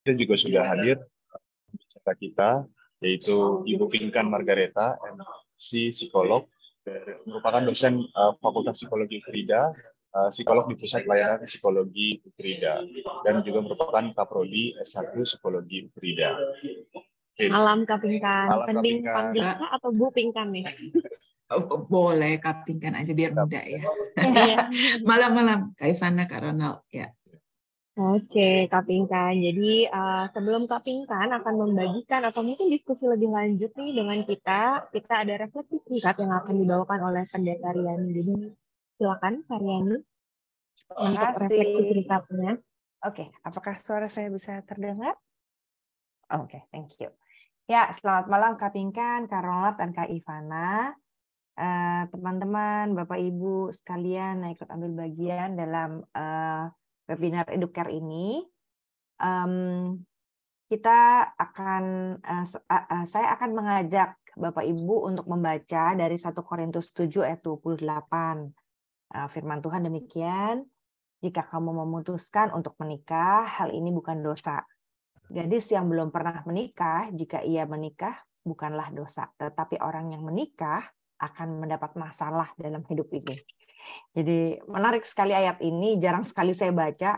Dan juga sudah hadir peserta kita, yaitu Ibu Pinkan Margareta, MC psikolog, merupakan dosen Fakultas Psikologi Ukrida, psikolog di Pusat Pelayanan Psikologi Ukrida, dan juga merupakan Kaprodi S1 Psikologi Ukrida. Malam Kak Pinkan. Malam, Kak Mending Pinkan. panggil Kak atau Bu Pinkan nih? Boleh Kak Pinkan aja biar muda ya. Malam-malam Kak Ivana, Kak Ronald ya. Oke, Kak Pinkan. Jadi sebelum Kak Pinkan akan membagikan atau mungkin diskusi lebih lanjut nih dengan kita ada refleksi singkat yang akan dibawakan oleh Pendeta Riani. Jadi silakan Kak Riani untuk refleksi singkatnya. Oke, apakah suara saya bisa terdengar? Oke, thank you. Ya, selamat malam Kak Pinkan, Kak Ronald, dan Kak Ivana. Teman-teman, Bapak Ibu sekalian yang ikut ambil bagian dalam webinar Educare ini, saya akan mengajak Bapak Ibu untuk membaca dari 1 Korintus 7 ayat 28. Firman Tuhan demikian, jika kamu memutuskan untuk menikah, hal ini bukan dosa. Gadis yang belum pernah menikah, jika ia menikah, bukanlah dosa. Tetapi orang yang menikah akan mendapat masalah dalam hidup ini. Jadi menarik sekali ayat ini, jarang sekali saya baca,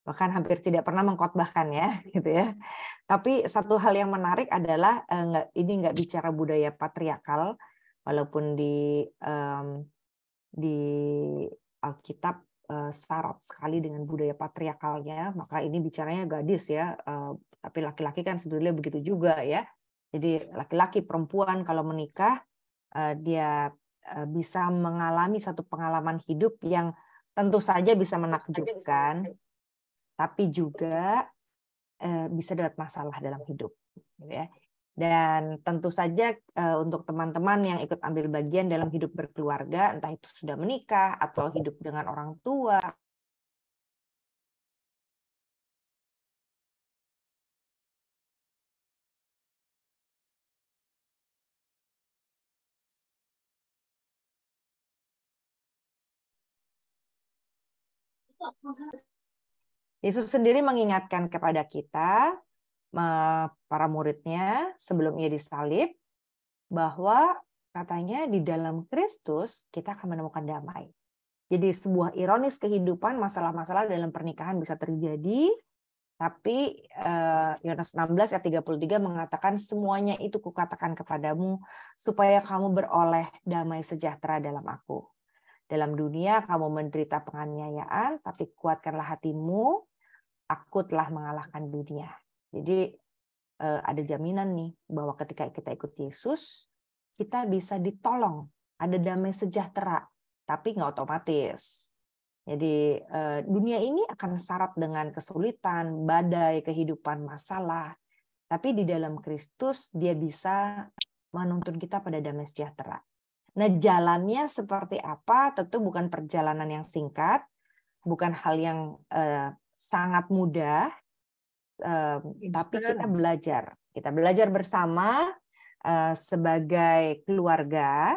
bahkan hampir tidak pernah mengkhotbahkan ya, gitu ya. Tapi satu hal yang menarik adalah ini nggak bicara budaya patriarkal, walaupun di Alkitab syarat sekali dengan budaya patriarkalnya, maka ini bicaranya gadis ya, tapi laki-laki kan sebetulnya begitu juga ya. Jadi laki-laki perempuan kalau menikah dia bisa mengalami satu pengalaman hidup yang tentu saja bisa menakjubkan, tapi juga bisa dapat masalah dalam hidup, gitu ya. Dan tentu saja untuk teman-teman yang ikut ambil bagian dalam hidup berkeluarga, entah itu sudah menikah atau hidup dengan orang tua, Yesus sendiri mengingatkan kepada kita, para muridnya, sebelum ia disalib, bahwa katanya di dalam Kristus kita akan menemukan damai. Jadi sebuah ironis kehidupan, masalah-masalah dalam pernikahan bisa terjadi, tapi Yohanes 16 ayat 33 mengatakan semuanya itu kukatakan kepadamu supaya kamu beroleh damai sejahtera dalam aku. Dalam dunia kamu menderita penganiayaan, tapi kuatkanlah hatimu, aku telah mengalahkan dunia. Jadi ada jaminan nih bahwa ketika kita ikut Yesus, kita bisa ditolong, ada damai sejahtera, tapi nggak otomatis. Jadi dunia ini akan syarat dengan kesulitan, badai, kehidupan, masalah. Tapi di dalam Kristus dia bisa menuntun kita pada damai sejahtera. Nah, jalannya seperti apa? Tentu bukan perjalanan yang singkat, bukan hal yang sangat mudah, tapi kita belajar. Kita belajar bersama sebagai keluarga,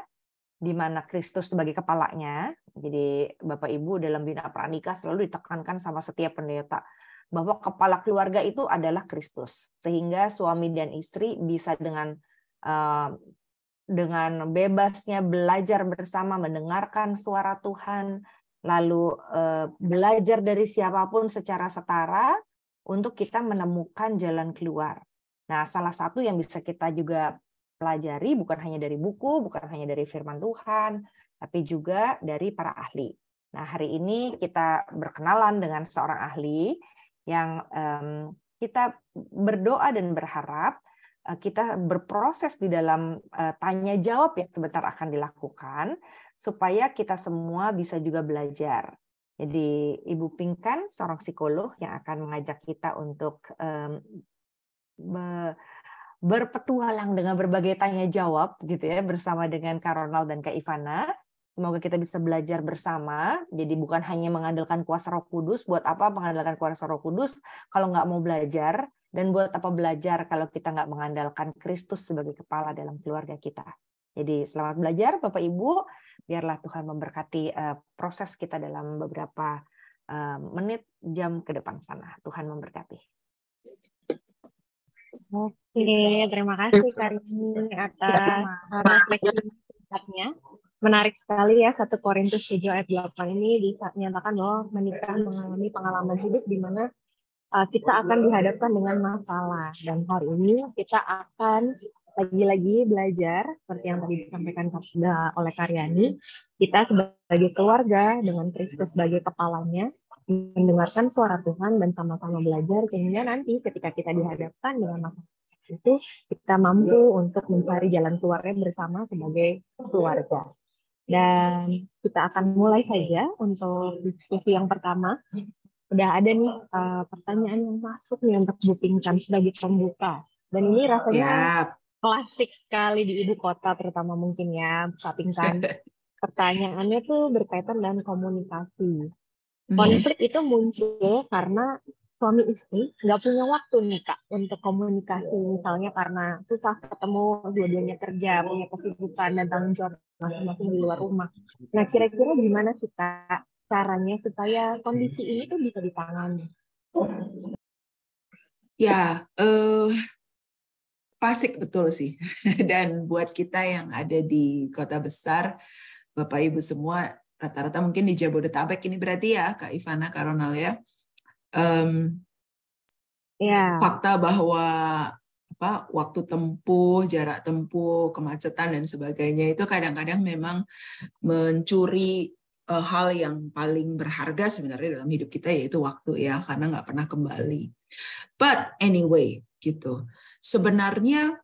di mana Kristus sebagai kepalanya. Jadi Bapak Ibu dalam bina pranikah selalu ditekankan sama setiap pendeta bahwa kepala keluarga itu adalah Kristus, sehingga suami dan istri bisa dengan bebasnya belajar bersama, mendengarkan suara Tuhan, lalu belajar dari siapapun secara setara untuk kita menemukan jalan keluar. Nah, salah satu yang bisa kita juga pelajari bukan hanya dari buku, bukan hanya dari firman Tuhan, tapi juga dari para ahli. Nah, hari ini kita berkenalan dengan seorang ahli yang kita berdoa dan berharap kita berproses di dalam tanya jawab yang sebentar akan dilakukan supaya kita semua bisa juga belajar. Jadi Ibu Pinkan seorang psikolog yang akan mengajak kita untuk berpetualang dengan berbagai tanya jawab gitu ya bersama dengan Kak Ronald dan Kak Ivana. Semoga kita bisa belajar bersama. Jadi bukan hanya mengandalkan kuasa Roh Kudus. Buat apa mengandalkan kuasa Roh Kudus kalau nggak mau belajar? Dan buat apa belajar kalau kita nggak mengandalkan Kristus sebagai kepala dalam keluarga kita? Jadi selamat belajar Bapak Ibu. Biarlah Tuhan memberkati proses kita dalam beberapa menit, jam ke depan sana. Tuhan memberkati. Oke, terima kasih Karini atas refleksi singkatnya. Menarik sekali ya, 1 Korintus 7 ayat 8 ini dinyatakan bahwa menikah mengalami pengalaman hidup di mana kita akan dihadapkan dengan masalah. Dan hari ini kita akan lagi-lagi belajar, seperti yang tadi disampaikan oleh Karyani, kita sebagai keluarga dengan Kristus sebagai kepalanya, mendengarkan suara Tuhan dan sama-sama belajar, sehingga nanti ketika kita dihadapkan dengan masalah itu, kita mampu untuk mencari jalan keluarnya bersama sebagai keluarga. Dan kita akan mulai saja untuk diskusi yang pertama. Udah ada nih pertanyaan yang masuk nih untuk Bu Pinkan sebagai pembuka. Dan ini rasanya klasik sekali di ibu kota terutama mungkin ya, Bu Pinkan. Pertanyaannya tuh berkaitan dengan komunikasi. Konflik itu muncul karena suami istri nggak punya waktu nih Kak untuk komunikasi, misalnya karena susah ketemu, dua-duanya kerja, punya kesibukan dan tanggung jawab masing-masing di luar rumah. Nah, kira-kira gimana sih Kak caranya supaya kondisi ini tuh bisa ditangani? Ya, klasik betul sih. Dan buat kita yang ada di kota besar, Bapak Ibu semua, rata-rata mungkin di Jabodetabek ini berarti ya, Kak Ivana, Kak Ronald ya. Fakta bahwa waktu tempuh, jarak tempuh, kemacetan dan sebagainya itu kadang-kadang memang mencuri hal yang paling berharga sebenarnya dalam hidup kita, yaitu waktu ya, karena nggak pernah kembali. But anyway, gitu. Sebenarnya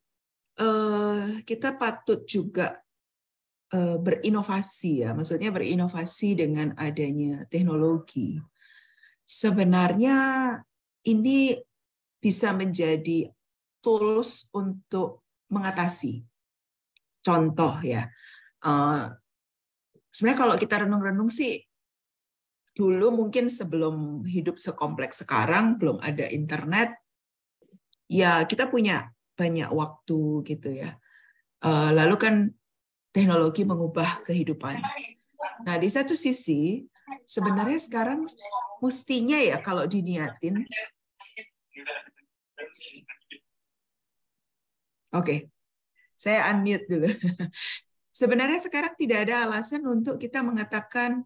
kita patut juga berinovasi ya, maksudnya berinovasi dengan adanya teknologi. Sebenarnya ini bisa menjadi tools untuk mengatasi. Contoh ya, sebenarnya kalau kita renung-renung sih, dulu mungkin sebelum hidup sekompleks sekarang, belum ada internet, ya kita punya banyak waktu gitu ya. Lalu kan teknologi mengubah kehidupan. Nah, di satu sisi, sebenarnya sekarang mestinya ya kalau diniatin, Oke, saya unmute dulu. Sebenarnya sekarang tidak ada alasan untuk kita mengatakan,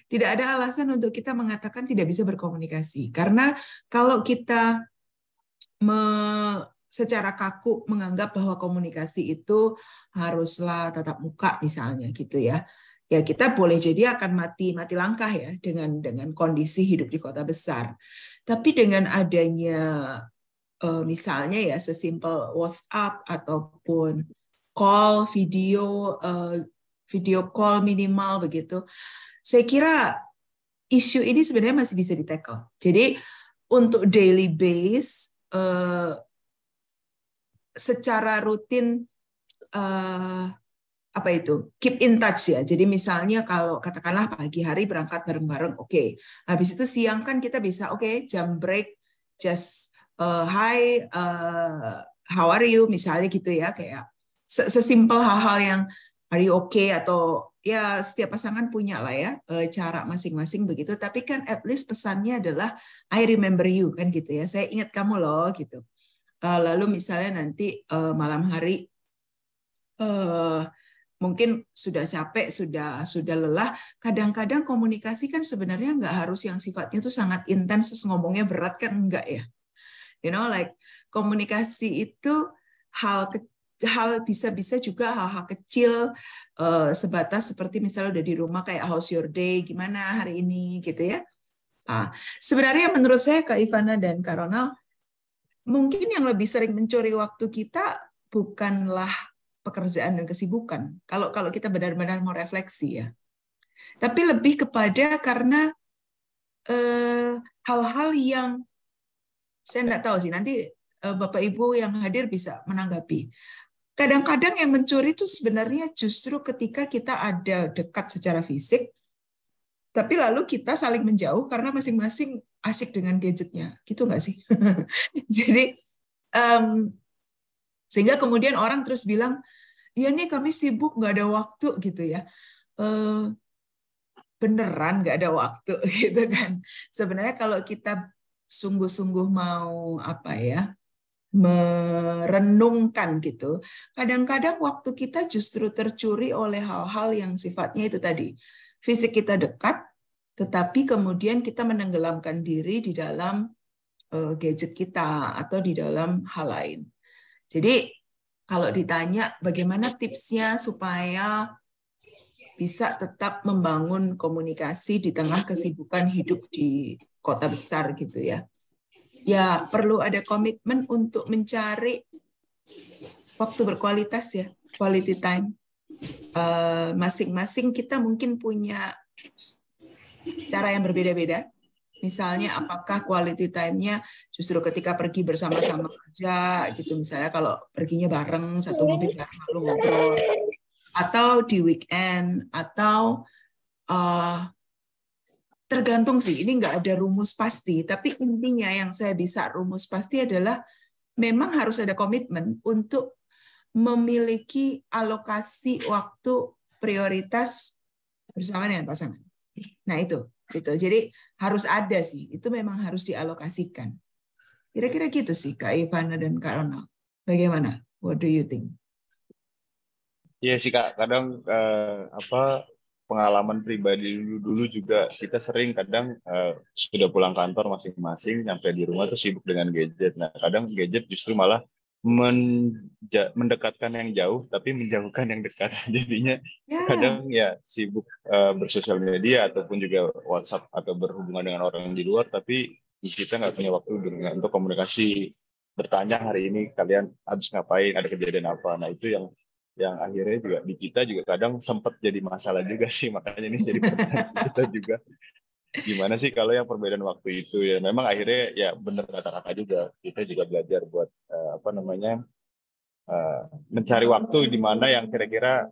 tidak ada alasan untuk kita mengatakan tidak bisa berkomunikasi. Karena kalau kita secara kaku menganggap bahwa komunikasi itu haruslah tatap muka misalnya gitu ya. Ya kita boleh jadi akan mati langkah ya dengan kondisi hidup di kota besar. Tapi dengan adanya misalnya ya sesimpel WhatsApp ataupun call video call minimal begitu, saya kira isu ini sebenarnya masih bisa di-tackle. Jadi untuk daily base secara rutin keep in touch ya. Jadi misalnya kalau katakanlah pagi hari berangkat bareng-bareng, oke. Habis itu siang kan kita bisa jam break just hi, how are you misalnya gitu ya, kayak sesimpel hal-hal yang are you okay, atau ya setiap pasangan punya lah ya cara masing-masing begitu, tapi kan at least pesannya adalah I remember you kan gitu ya, saya ingat kamu loh gitu. Lalu misalnya nanti malam hari mungkin sudah capek, sudah lelah, kadang-kadang komunikasi kan sebenarnya nggak harus yang sifatnya itu sangat intens terus ngomongnya berat kan, enggak ya. Like komunikasi itu hal bisa juga hal-hal kecil sebatas seperti misalnya udah di rumah kayak how's your day, gimana hari ini gitu ya. Sebenarnya menurut saya Kak Ivana dan Kak Ronald, mungkin yang lebih sering mencuri waktu kita bukanlah pekerjaan dan kesibukan. Kalau kita benar-benar mau refleksi ya. Tapi lebih kepada karena hal-hal yang saya nggak tahu sih, nanti Bapak Ibu yang hadir bisa menanggapi. Kadang-kadang yang mencuri itu sebenarnya justru ketika kita ada dekat secara fisik, tapi lalu kita saling menjauh karena masing-masing asik dengan gadgetnya. Gitu nggak sih? Jadi, sehingga kemudian orang terus bilang, ya nih kami sibuk, nggak ada waktu gitu ya. Beneran nggak ada waktu gitu kan. Sebenarnya kalau kita sungguh-sungguh mau merenungkan gitu, kadang-kadang waktu kita justru tercuri oleh hal-hal yang sifatnya itu tadi. Fisik kita dekat, tetapi kemudian kita menenggelamkan diri di dalam gadget kita atau di dalam hal lain. Jadi kalau ditanya bagaimana tipsnya supaya bisa tetap membangun komunikasi di tengah kesibukan hidup di kota besar gitu ya. Ya perlu ada komitmen untuk mencari waktu berkualitas ya, quality time. Masing-masing kita mungkin punya cara yang berbeda-beda. Misalnya apakah quality time-nya justru ketika pergi bersama-sama kerja gitu, misalnya kalau perginya bareng satu mobil bareng lalu ngobrol, atau di weekend, atau tergantung sih, ini nggak ada rumus pasti, tapi intinya yang saya bisa rumus pasti adalah memang harus ada komitmen untuk memiliki alokasi waktu prioritas bersama dengan pasangan. Nah itu. Jadi harus ada sih, itu memang harus dialokasikan. Kira-kira gitu sih Kak Ivana dan Kak Ronald. Bagaimana? What do you think? Iya sih Kak, kadang pengalaman pribadi dulu juga kita sering kadang sudah pulang kantor masing-masing, sampai di rumah tuh sibuk dengan gadget. Nah kadang gadget justru malah mendekatkan yang jauh tapi menjauhkan yang dekat. Jadinya kadang ya sibuk bersosial media ataupun juga WhatsApp atau berhubungan dengan orang di luar, tapi kita nggak punya waktu untuk komunikasi, bertanya hari ini kalian habis ngapain, ada kejadian apa. Nah itu yang akhirnya juga di kita juga kadang sempat jadi masalah juga sih, makanya ini jadi pertanyaan kita juga. Gimana sih kalau yang perbedaan waktu itu ya, memang akhirnya ya benar kata-kata juga, kita juga belajar buat mencari waktu di mana yang kira-kira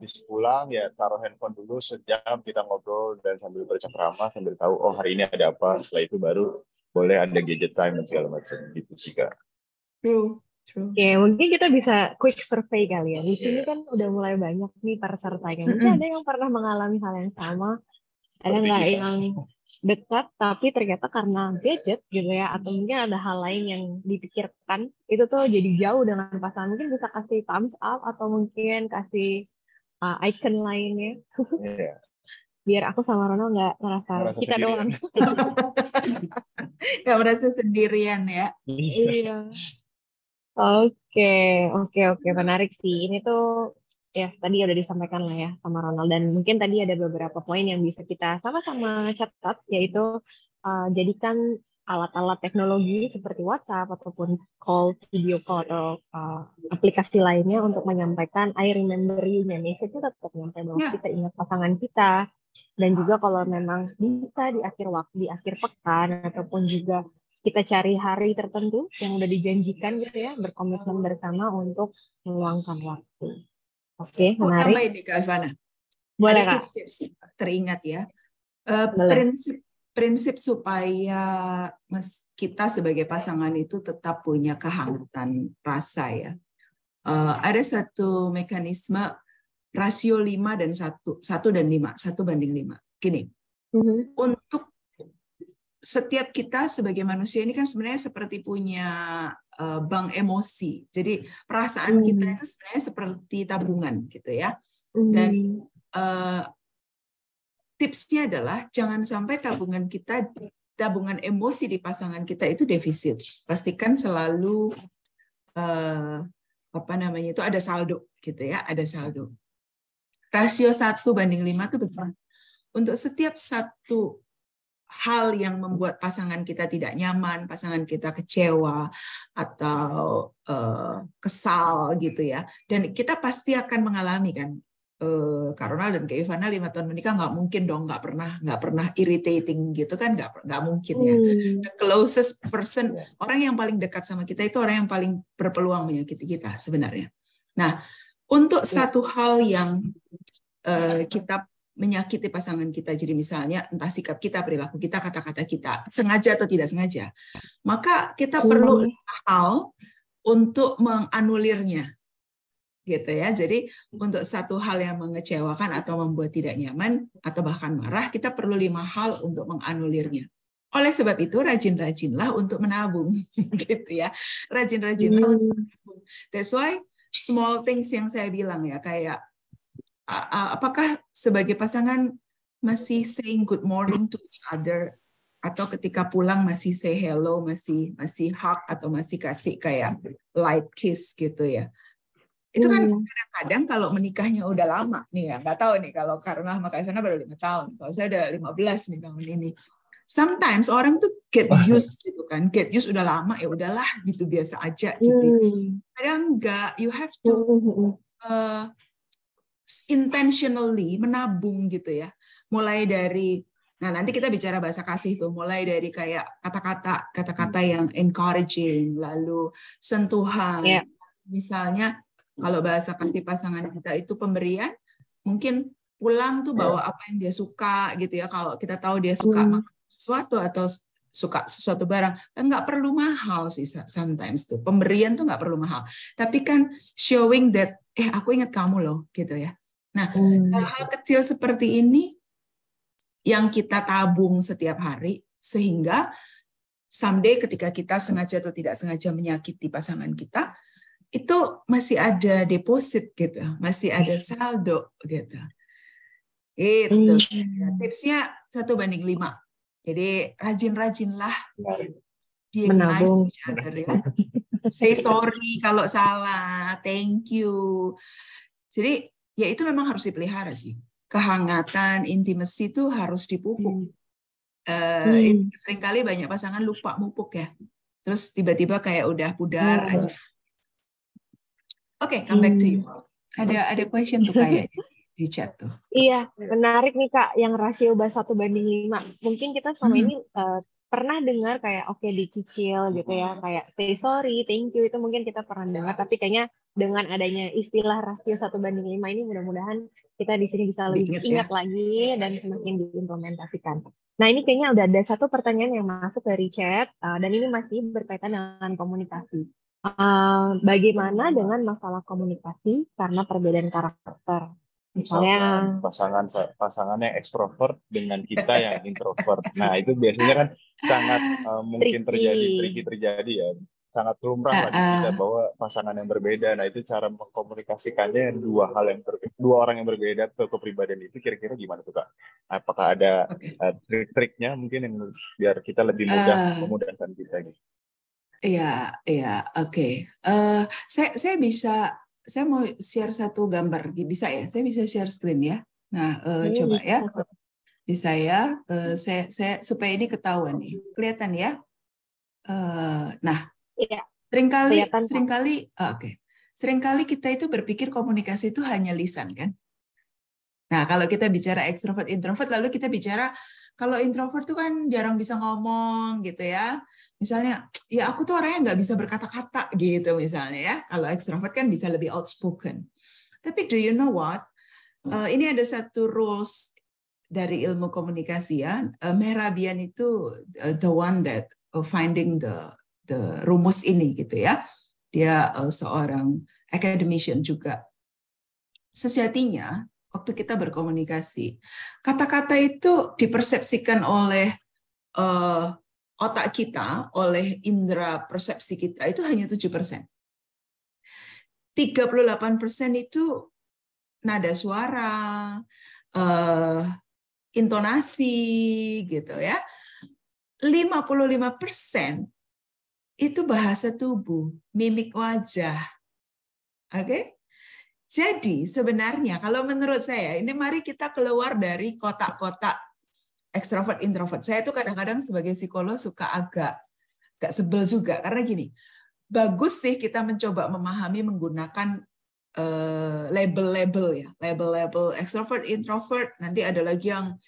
habis pulang ya taruh handphone dulu sejam, kita ngobrol dan sambil bercengkrama sambil tahu oh hari ini ada apa, setelah itu baru boleh ada gadget time dan segala macam gitu sih Kak. True. Oke, mungkin kita bisa quick survey kali ya. Di sini kan udah mulai banyak nih pesertanya. Mungkin ada yang pernah mengalami hal yang sama, ada nggak yang dekat tapi ternyata karena gadget gitu ya, atau mungkin ada hal lain yang dipikirkan itu tuh jadi jauh dengan pasangan. Mungkin bisa kasih thumbs up atau mungkin kasih icon lainnya. Biar aku sama Ronald nggak merasa kita doang. Nggak merasa sendirian ya. Iya. Oke, menarik sih. Ini tuh ya tadi udah disampaikan lah ya sama Ronald, dan mungkin tadi ada beberapa poin yang bisa kita sama-sama catat, yaitu jadikan alat-alat teknologi seperti WhatsApp ataupun video call atau aplikasi lainnya untuk menyampaikan I remember you, message itu tetap nyampe bahwa kita ingat pasangan kita. Dan juga kalau memang bisa di akhir waktu, di akhir pekan ataupun juga kita cari hari tertentu yang udah dijanjikan gitu ya, berkomitmen bersama untuk meluangkan waktu. Oke, menarik. Tambahin nih Kak Ivana. Boleh, ada tips-tips teringat ya. Prinsip supaya kita sebagai pasangan itu tetap punya kehangatan rasa ya. Ada satu mekanisme rasio 5 dan 1 dan 5, 1:5. Gini. Untuk setiap kita sebagai manusia ini kan sebenarnya seperti punya bank emosi. Jadi perasaan kita itu sebenarnya seperti tabungan gitu ya. Dan tipsnya adalah jangan sampai tabungan emosi di pasangan kita itu defisit. Pastikan selalu itu ada saldo gitu ya, ada saldo. Rasio 1:5 itu besar. Untuk setiap satu hal yang membuat pasangan kita tidak nyaman, pasangan kita kecewa atau kesal gitu ya, dan kita pasti akan mengalami kan, Kak Ronald dan Kak Ivana 5 tahun menikah nggak mungkin dong nggak pernah irritating gitu kan, nggak mungkin ya. The closest person, orang yang paling dekat sama kita itu orang yang paling berpeluang menyakiti kita sebenarnya. Nah, untuk satu hal yang kita menyakiti pasangan kita, jadi misalnya entah sikap kita, perilaku kita, kata-kata kita, sengaja atau tidak sengaja, maka kita perlu hal untuk menganulirnya, gitu ya. Jadi untuk satu hal yang mengecewakan atau membuat tidak nyaman atau bahkan marah, kita perlu 5 hal untuk menganulirnya. Oleh sebab itu rajin-rajinlah untuk menabung, gitu ya. Rajin-rajinlah untuk menabung. That's why small things yang saya bilang ya, kayak apakah sebagai pasangan masih saying good morning to each other, atau ketika pulang masih say hello, masih hug, atau masih kasih kayak light kiss gitu ya. Itu kan kadang-kadang kalau menikahnya udah lama nih ya, nggak tahu nih kalau karena sama Kak Ivana baru 5 tahun, kalau saya udah 15 nih tahun ini. Sometimes orang tuh get used gitu kan, get used udah lama ya udahlah gitu, biasa aja gitu. Kadang enggak, you have to intentionally menabung gitu ya. Mulai dari, nah nanti kita bicara bahasa kasih tuh, mulai dari kayak kata-kata yang encouraging, lalu sentuhan. Misalnya kalau bahasa kasih pasangan kita itu pemberian, mungkin pulang tuh bawa apa yang dia suka gitu ya. Kalau kita tahu dia suka makan sesuatu atau suka sesuatu barang, nggak perlu mahal sih sometimes tuh. Pemberian tuh nggak perlu mahal. Tapi kan showing that, aku ingat kamu loh gitu ya. Nah, hal-hal kecil seperti ini yang kita tabung setiap hari, sehingga someday ketika kita sengaja atau tidak sengaja menyakiti pasangan kita, itu masih ada deposit gitu, masih ada saldo gitu. Itu tipsnya 1:5. Jadi rajin-rajinlah being nice to each other ya. Say sorry kalau salah, thank you. Jadi ya itu memang harus dipelihara sih. Kehangatan, intimacy itu harus dipupuk. Seringkali banyak pasangan lupa mupuk ya. Terus tiba-tiba kayak udah pudar aja. Oke, come back to you. Ada question tuh kayak di chat tuh. Iya, menarik nih Kak, yang rasio 1:5. Mungkin kita selama ini pernah dengar kayak oke, dicicil gitu ya, kayak say sorry, thank you, itu mungkin kita pernah dengar, tapi kayaknya dengan adanya istilah rasio 1:5 ini mudah-mudahan kita di sini bisa lebih ingat lagi dan semakin diimplementasikan. Nah, ini kayaknya udah ada satu pertanyaan yang masuk dari chat, dan ini masih berkaitan dengan komunikasi. Bagaimana dengan masalah komunikasi karena perbedaan karakter? Misalnya pasangannya ekstrovert dengan kita yang introvert. Nah, itu biasanya kan sangat mungkin terjadi ya. Sangat lumrah lah di kita bahwa pasangan yang berbeda. Nah, itu cara mengkomunikasikannya dua orang yang berbeda kepribadian itu kira-kira gimana tuh Kak? Apakah ada trik-triknya mungkin yang biar kita lebih mudah memudahkan kita gitu? Iya, oke. Saya mau share satu gambar, bisa ya? Saya bisa share screen ya. Nah, coba ya. Bisa ya. Saya supaya ini ketahuan nih. Kelihatan ya? Nah, seringkali kita itu berpikir komunikasi itu hanya lisan kan? Nah, kalau kita bicara ekstrovert, introvert, lalu kita bicara kalau introvert tuh kan jarang bisa ngomong gitu ya. Misalnya, ya aku tuh orangnya nggak bisa berkata-kata gitu misalnya ya. Kalau ekstrovert kan bisa lebih outspoken. Tapi do you know what? Ini ada satu rules dari ilmu komunikasi ya. Mehrabian itu the one that finding the rumus ini gitu ya. Dia seorang academician juga. Sejatinya, waktu kita berkomunikasi, kata-kata itu dipersepsikan oleh otak kita, oleh indera persepsi kita itu hanya 7%. 38% itu nada suara, intonasi, gitu ya. 55% itu bahasa tubuh, mimik wajah. Oke? Jadi sebenarnya kalau menurut saya, ini mari kita keluar dari kotak-kotak ekstrovert introvert. Saya tuh kadang-kadang sebagai psikolog suka agak sebel juga karena gini, bagus sih kita mencoba memahami menggunakan label-label ya, label-label ekstrovert introvert. Nanti ada lagi yang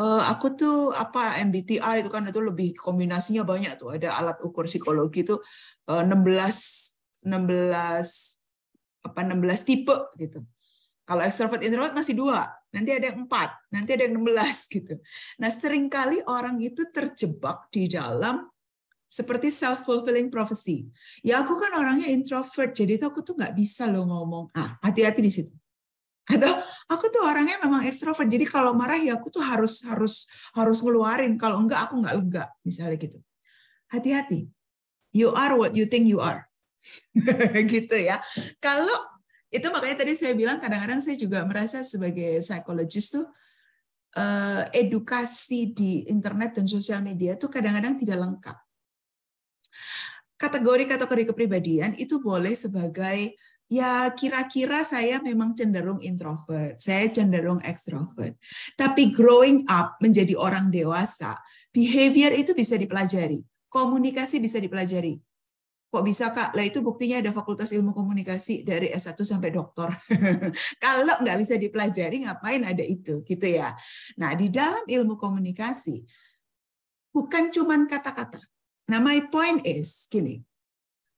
aku tuh MBTI itu kan itu lebih kombinasinya banyak tuh, ada alat ukur psikologi itu 16 tipe gitu. Kalau extrovert introvert masih 2, nanti ada yang 4, nanti ada yang 16 gitu. Nah, seringkali orang itu terjebak di dalam seperti self-fulfilling prophecy. Ya aku kan orangnya introvert, jadi itu aku tuh nggak bisa loh ngomong. Hati-hati di situ. Atau aku tuh orangnya memang ekstrovert. Jadi kalau marah ya aku tuh harus ngeluarin. Kalau enggak aku enggak lega, misalnya gitu. Hati-hati. You are what you think you are. Gitu ya. Kalau itu makanya tadi saya bilang kadang-kadang saya juga merasa sebagai psikologis tuh edukasi di internet dan sosial media tuh kadang-kadang tidak lengkap. Kategori-kategori kepribadian itu boleh sebagai ya kira-kira saya memang cenderung introvert, saya cenderung extrovert. Tapi growing up menjadi orang dewasa, behavior itu bisa dipelajari, komunikasi bisa dipelajari. Kok bisa, Kak? Lah itu buktinya ada Fakultas Ilmu Komunikasi dari S1 sampai doktor. Kalau nggak bisa dipelajari, ngapain ada itu, gitu ya. Nah, di dalam ilmu komunikasi, bukan cuman kata-kata. Nah, my point is, gini,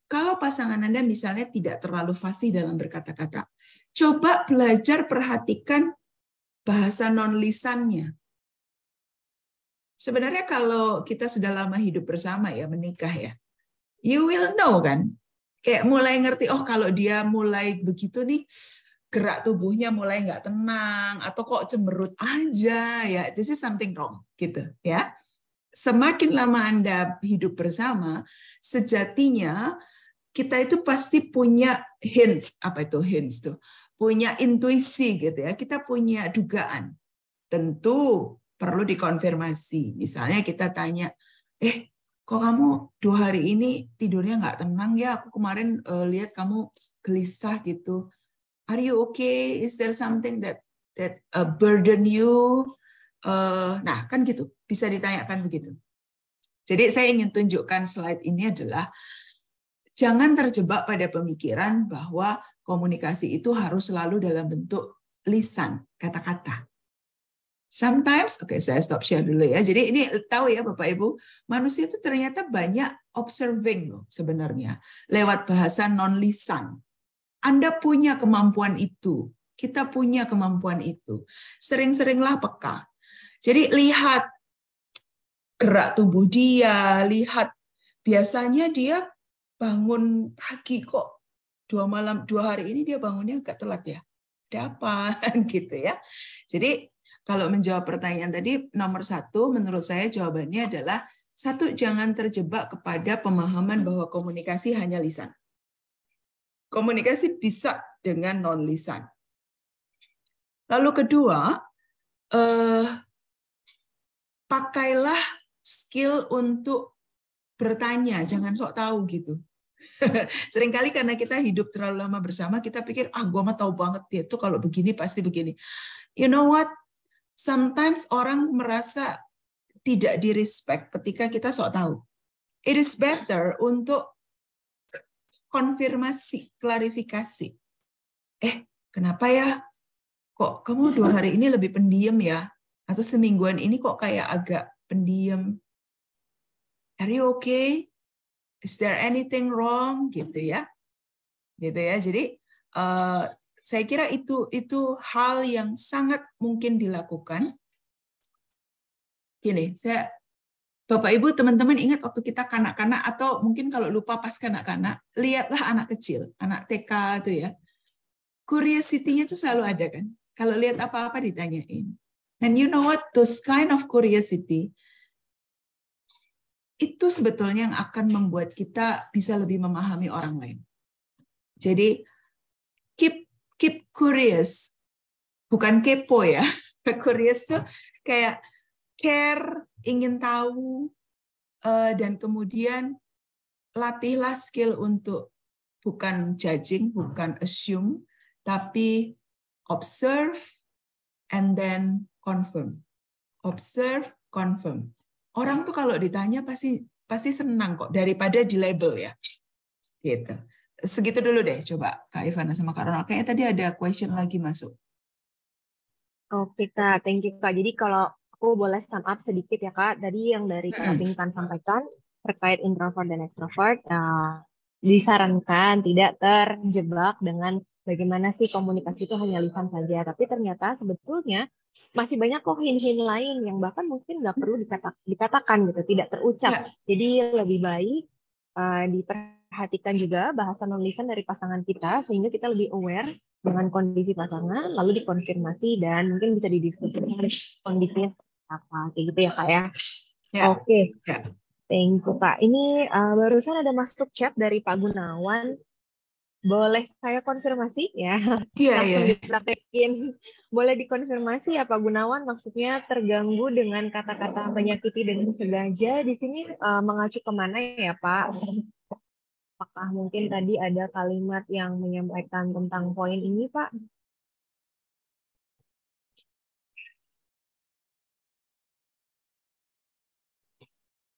kalau pasangan Anda misalnya tidak terlalu fasih dalam berkata-kata, coba belajar perhatikan bahasa non-lisannya. Sebenarnya kalau kita sudah lama hidup bersama ya, menikah ya, you will know kan, kayak mulai ngerti, oh kalau dia mulai begitu nih, gerak tubuhnya mulai nggak tenang, atau kok cemberut aja, ya this is something wrong, gitu ya. Semakin lama Anda hidup bersama, sejatinya kita itu pasti punya hints, apa itu hints tuh? Punya intuisi gitu ya, kita punya dugaan. Tentu perlu dikonfirmasi. Misalnya kita tanya, kok kamu 2 hari ini tidurnya nggak tenang ya? Aku kemarin lihat kamu gelisah gitu. Are you okay? Is there something that burden you? Nah, kan gitu, bisa ditanyakan begitu. Jadi saya ingin tunjukkan slide ini adalah jangan terjebak pada pemikiran bahwa komunikasi itu harus selalu dalam bentuk lisan, kata-kata. Sometimes, saya stop share dulu ya. Jadi ini tahu ya Bapak Ibu, manusia itu ternyata banyak observing loh sebenarnya lewat bahasa non-lisan. Anda punya kemampuan itu, kita punya kemampuan itu. Sering-seringlah peka. Jadi lihat gerak tubuh dia, lihat biasanya dia bangun pagi kok 2 hari ini dia bangunnya agak telat ya. Ada apa gitu ya. Jadi kalau menjawab pertanyaan tadi, nomor 1 menurut saya jawabannya adalah 1, jangan terjebak kepada pemahaman bahwa komunikasi hanya lisan. Komunikasi bisa dengan non-lisan. Lalu kedua, pakailah skill untuk bertanya, jangan sok tahu gitu. Seringkali karena kita hidup terlalu lama bersama, kita pikir, gua mah tahu banget dia tuh kalau begini pasti begini. You know what? Sometimes orang merasa tidak di-respect ketika kita sok tahu. It is better untuk konfirmasi, klarifikasi. Kenapa ya? Kok kamu 2 hari ini lebih pendiam ya? Atau semingguan ini kok kayak agak pendiam? Are you okay? Is there anything wrong? Gitu ya. Jadi saya kira itu hal yang sangat mungkin dilakukan. Gini, Bapak Ibu teman-teman ingat waktu kita kanak-kanak atau mungkin kalau lupa pas kanak-kanak, lihatlah anak kecil, anak TK itu ya. Curiosity-nya itu selalu ada kan. Kalau lihat apa-apa ditanyain. And you know what? Those kind of curiosity itu sebetulnya yang akan membuat kita bisa lebih memahami orang lain. Jadi keep curious, bukan kepo ya. Curious tuh kayak care, ingin tahu, dan kemudian latihlah skill untuk bukan judging, bukan assume, tapi observe and then confirm. Observe, confirm. Orang tuh kalau ditanya pasti senang kok daripada di label ya. Gitu. Segitu dulu deh, coba Kak Ivana sama Kak Ronald. Kayaknya tadi ada question lagi masuk. Oke Kak, thank you Kak. Jadi kalau aku boleh sum up sedikit ya Kak, tadi yang dari Kak Pinkan sampaikan terkait introvert dan extrovert, disarankan tidak terjebak dengan bagaimana sih komunikasi itu hanya lisan saja, tapi ternyata sebetulnya masih banyak kok hint-hint lain yang bahkan mungkin nggak perlu dikatakan gitu, tidak terucap. Jadi lebih baik diperhatikan juga bahasa non lisan dari pasangan kita sehingga kita lebih aware dengan kondisi pasangan, lalu dikonfirmasi dan mungkin bisa didiskusikan kondisinya apa, kayak gitu ya Kak ya. Ya. Oke, Ya. thank you Kak. Ini barusan ada masuk chat dari Pak Gunawan. Boleh saya konfirmasi ya? Iya, Langsung iya. dipraktekin. Boleh dikonfirmasi ya Pak Gunawan, maksudnya terganggu dengan kata-kata menyakiti dan sengaja. Di sini mengacu kemana ya Pak? Apakah mungkin tadi ada kalimat yang menyampaikan tentang poin ini, Pak?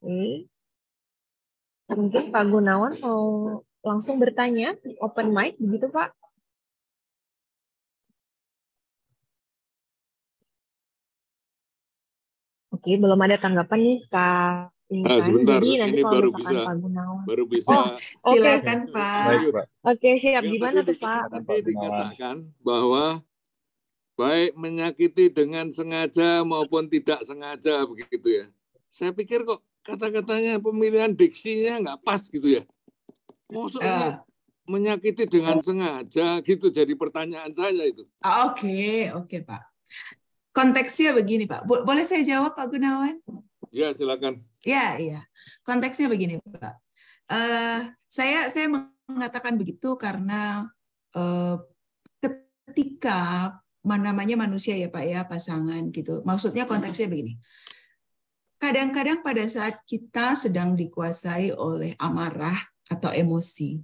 Oke. Mungkin Pak Gunawan mau langsung bertanya, open mic, begitu Pak? Oke, belum ada tanggapan nih, Kak. Nah, sebentar, Jadi nanti ini kalau misalkan Pak Gunawan. baru bisa. Oh, oke. Silakan Pak. Baik, Pak. Oke, siap. Yang Gimana tuh, Pak? tadi dikatakan bahwa baik menyakiti dengan sengaja maupun tidak sengaja begitu ya. Saya pikir kok kata-katanya pemilihan diksinya nggak pas gitu ya. Maksudnya menyakiti dengan sengaja gitu jadi pertanyaan saya itu. Oke Pak. Konteksnya begini Pak. Boleh saya jawab Pak Gunawan? Ya silakan. Ya. Konteksnya begini Pak. Saya mengatakan begitu karena ketika namanya manusia ya Pak ya, pasangan gitu. Maksudnya konteksnya begini. Kadang-kadang pada saat kita sedang dikuasai oleh amarah atau emosi,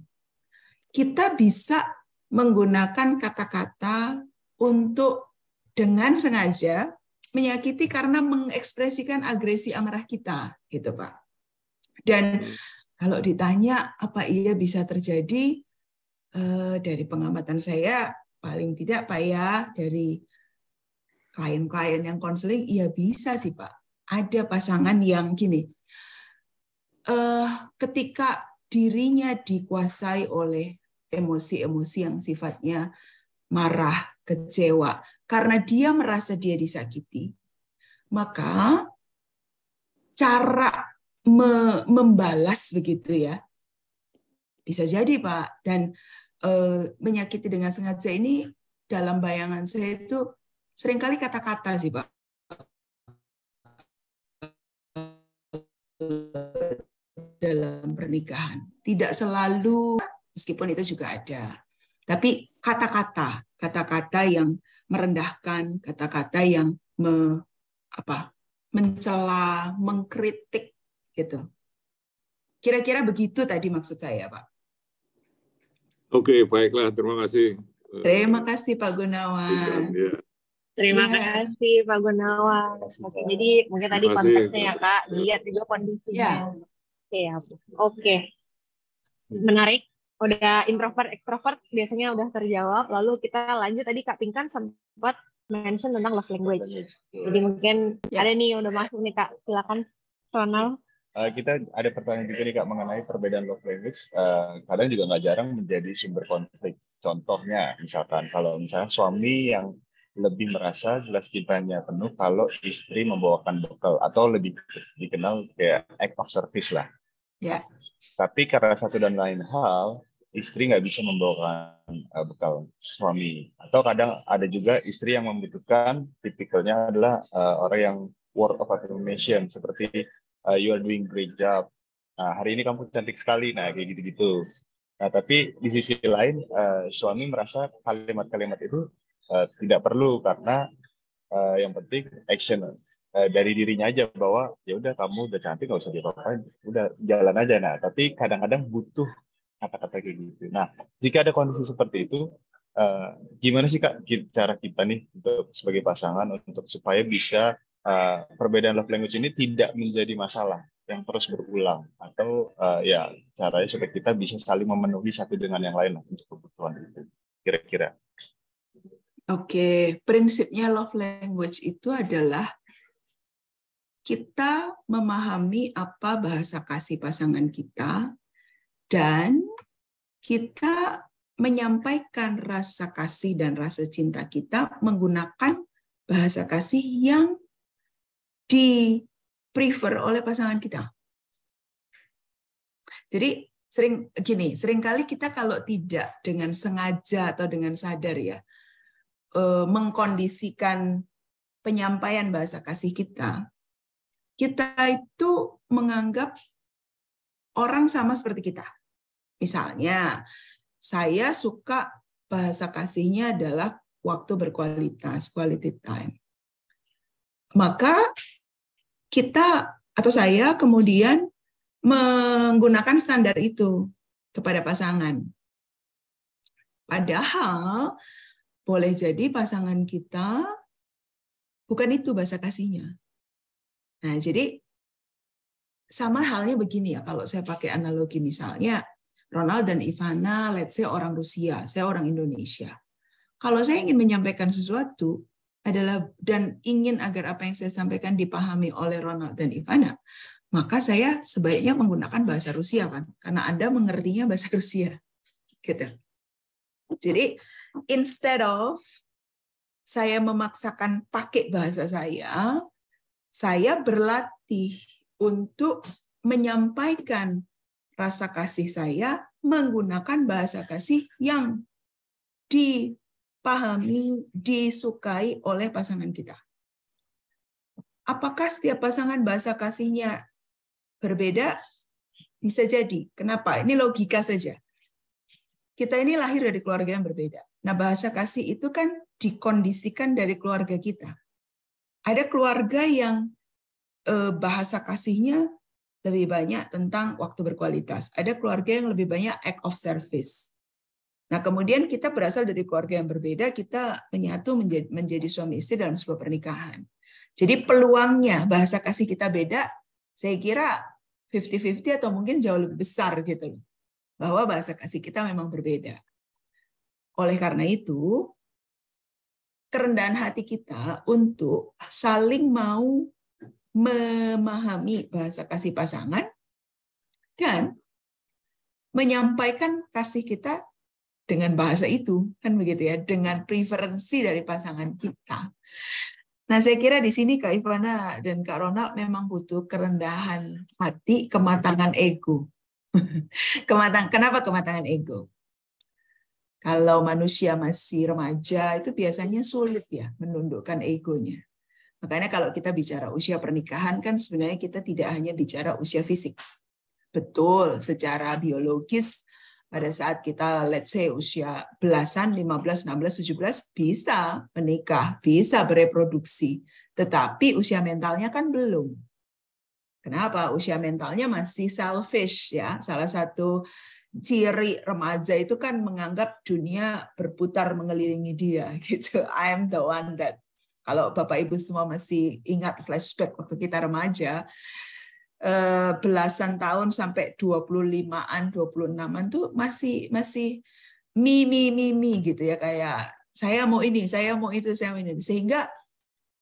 kita bisa menggunakan kata-kata untuk dengan sengaja menyakiti karena mengekspresikan agresi amarah kita, gitu Pak. Dan kalau ditanya apa iya bisa terjadi, dari pengamatan saya paling tidak Pak ya, dari klien-klien yang konseling, ya bisa sih Pak. Ada pasangan yang gini, ketika dirinya dikuasai oleh emosi-emosi yang sifatnya marah, kecewa, karena dia merasa dia disakiti, maka cara membalas begitu ya, bisa jadi Pak. Dan menyakiti dengan sengaja ini dalam bayangan saya itu seringkali kata-kata sih Pak. Dalam pernikahan. Tidak selalu, meskipun itu juga ada. Tapi kata-kata yang merendahkan, kata-kata yang mencela, mengkritik gitu. Kira-kira begitu tadi maksud saya, Pak. Oke, baiklah, terima kasih. Terima kasih Pak Gunawan. Ya. Terima kasih Pak Gunawan. Oke, jadi mungkin tadi konteksnya ya Kak, dilihat juga kondisinya. Oke. Menarik. Udah introvert, extrovert biasanya udah terjawab. Lalu kita lanjut, tadi Kak Pinkan sempat mention tentang love language. Jadi mungkin ada nih udah masuk nih Kak. Silakan Ronald. Kita ada pertanyaan juga nih Kak mengenai perbedaan love language. Kadang juga nggak jarang menjadi sumber konflik. Contohnya misalkan kalau misalnya suami yang lebih merasa jelas cintanya penuh kalau istri membawakan bekal atau lebih dikenal kayak act of service lah. Ya. Tapi karena satu dan lain hal, istri nggak bisa membawakan bekal suami. Atau kadang ada juga istri yang membutuhkan, tipikalnya adalah orang yang word of affirmation seperti you are doing great job. Hari ini kamu cantik sekali. Nah, kayak gitu-gitu. Nah, tapi di sisi lain suami merasa kalimat-kalimat itu tidak perlu karena yang penting action dari dirinya aja bahwa ya udah kamu udah cantik nggak usah diapa-apain, udah jalan aja. Nah, tapi kadang-kadang butuh kata-kata kayak gitu. Nah, jika ada kondisi seperti itu, gimana sih Kak cara kita nih untuk sebagai pasangan untuk supaya bisa perbedaan love language ini tidak menjadi masalah yang terus berulang atau ya caranya supaya kita bisa saling memenuhi satu dengan yang lain untuk kebutuhan itu kira-kira. Oke, prinsipnya love language itu adalah kita memahami apa bahasa kasih pasangan kita dan kita menyampaikan rasa kasih dan rasa cinta kita menggunakan bahasa kasih yang di-prefer oleh pasangan kita. Jadi seringkali kita kalau tidak dengan sengaja atau dengan sadar ya mengkondisikan penyampaian bahasa kasih kita itu menganggap orang sama seperti kita. Misalnya, saya suka bahasa kasihnya adalah waktu berkualitas, quality time. Maka kita atau saya kemudian menggunakan standar itu kepada pasangan. Padahal boleh jadi pasangan kita bukan itu bahasa kasihnya. Nah, jadi sama halnya begini ya, kalau saya pakai analogi misalnya, Ronald dan Ivana, let's say orang Rusia, saya orang Indonesia. Kalau saya ingin menyampaikan sesuatu adalah dan ingin agar apa yang saya sampaikan dipahami oleh Ronald dan Ivana, maka saya sebaiknya menggunakan bahasa Rusia kan, karena Anda mengertinya bahasa Rusia. Gitu. Jadi instead of saya memaksakan pakai bahasa saya berlatih untuk menyampaikan rasa kasih saya menggunakan bahasa kasih yang dipahami, disukai oleh pasangan kita. Apakah setiap pasangan bahasa kasihnya berbeda? Bisa jadi. Kenapa? Ini logika saja. Kita ini lahir dari keluarga yang berbeda. Nah, bahasa kasih itu kan dikondisikan dari keluarga kita. Ada keluarga yang bahasa kasihnya lebih banyak tentang waktu berkualitas. Ada keluarga yang lebih banyak act of service. Nah, kemudian kita berasal dari keluarga yang berbeda, kita menyatu menjadi suami istri dalam sebuah pernikahan. Jadi peluangnya bahasa kasih kita beda, saya kira 50-50 atau mungkin jauh lebih besar gitu loh. Bahwa bahasa kasih kita memang berbeda. Oleh karena itu, kerendahan hati kita untuk saling mau memahami bahasa kasih pasangan dan menyampaikan kasih kita dengan bahasa itu, kan begitu ya, dengan preferensi dari pasangan kita. Nah, saya kira di sini Kak Ivana dan Kak Ronald memang butuh kerendahan hati, kematangan ego. Kenapa kematangan ego? Kalau manusia masih remaja itu biasanya sulit ya menundukkan egonya. Makanya kalau kita bicara usia pernikahan kan sebenarnya kita tidak hanya bicara usia fisik. Betul, secara biologis pada saat kita let's say usia belasan, 15, 16, 17 bisa menikah, bisa bereproduksi. Tetapi usia mentalnya kan belum. Kenapa? Usia mentalnya masih selfish ya. Salah satu ciri remaja itu kan menganggap dunia berputar mengelilingi dia gitu. I am the one that. Kalau Bapak Ibu semua masih ingat flashback waktu kita remaja, belasan tahun sampai 25-an, 26-an tuh masih mi gitu ya, kayak saya mau ini, saya mau itu, saya mau ini. Sehingga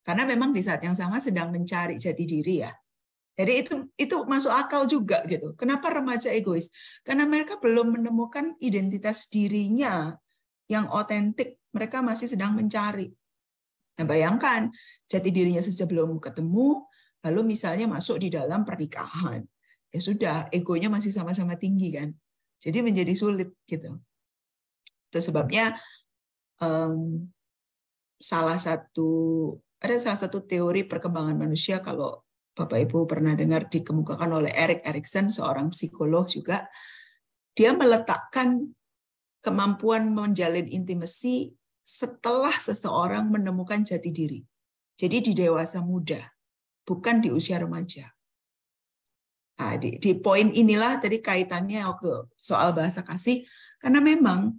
karena memang di saat yang sama sedang mencari jati diri ya. Jadi itu masuk akal juga gitu. Kenapa remaja egois? Karena mereka belum menemukan identitas dirinya yang otentik. Mereka masih sedang mencari. Nah, bayangkan jati dirinya saja belum ketemu, lalu misalnya masuk di dalam pernikahan. Ya sudah, egonya masih sama-sama tinggi kan. Jadi menjadi sulit gitu. Itu sebabnya ada salah satu teori perkembangan manusia, kalau Bapak Ibu pernah dengar, dikemukakan oleh Erik Erikson, seorang psikolog juga. Dia meletakkan kemampuan menjalin intimasi setelah seseorang menemukan jati diri. Jadi di dewasa muda, bukan di usia remaja. Nah, di poin inilah tadi kaitannya waktu soal bahasa kasih, karena memang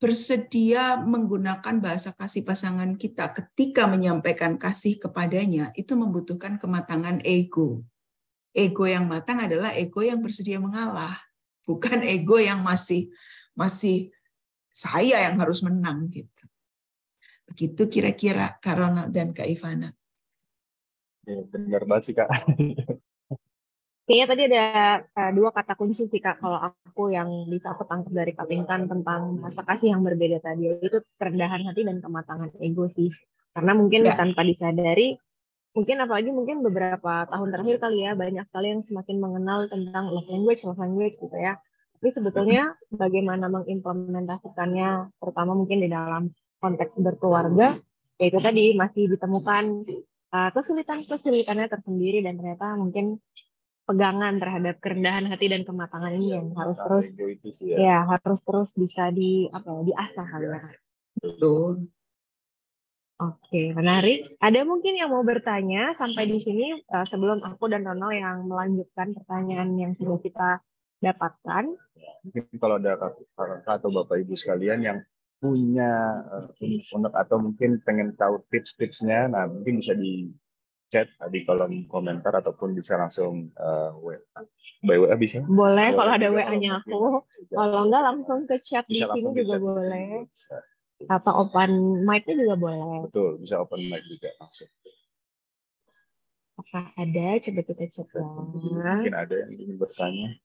bersedia menggunakan bahasa kasih pasangan kita ketika menyampaikan kasih kepadanya itu membutuhkan kematangan ego. Ego yang matang adalah ego yang bersedia mengalah, bukan ego yang masih saya yang harus menang gitu. Begitu kira-kira Kak Ronald dan Kak Ivana. Ya, benar banget sih Kak. Kayaknya tadi ada dua kata kunci sih Kak, kalau aku yang bisa aku tangkap dari Kak Pinkan tentang bahasa kasih yang berbeda tadi, itu kerendahan hati dan kematangan ego sih. Karena mungkin tanpa disadari, mungkin beberapa tahun terakhir kali ya, banyak sekali yang semakin mengenal tentang love language gitu ya. Tapi sebetulnya bagaimana mengimplementasikannya, terutama mungkin di dalam konteks berkeluarga, yaitu tadi masih ditemukan kesulitan-kesulitannya tersendiri, dan ternyata mungkin pegangan terhadap kerendahan hati dan kematangan ini yang harus terus harus terus bisa diasah. Betul. Oke, menarik. Ada mungkin yang mau bertanya sampai di sini sebelum aku dan Ronald yang melanjutkan pertanyaan yang sudah kita dapatkan? Mungkin kalau ada kakak atau bapak ibu sekalian yang punya unek atau mungkin pengen tahu tips-tipsnya, nah mungkin bisa di chat di kolom komentar ataupun bisa langsung WA. By WA bisa? Boleh, kalau ada WA-nya aku. Kalau enggak langsung ke chat di sini juga boleh. Atau open mic-nya juga boleh. Betul, bisa open mic juga langsung. Apakah ada? Coba kita cek ya. Mungkin ada yang ingin bertanya.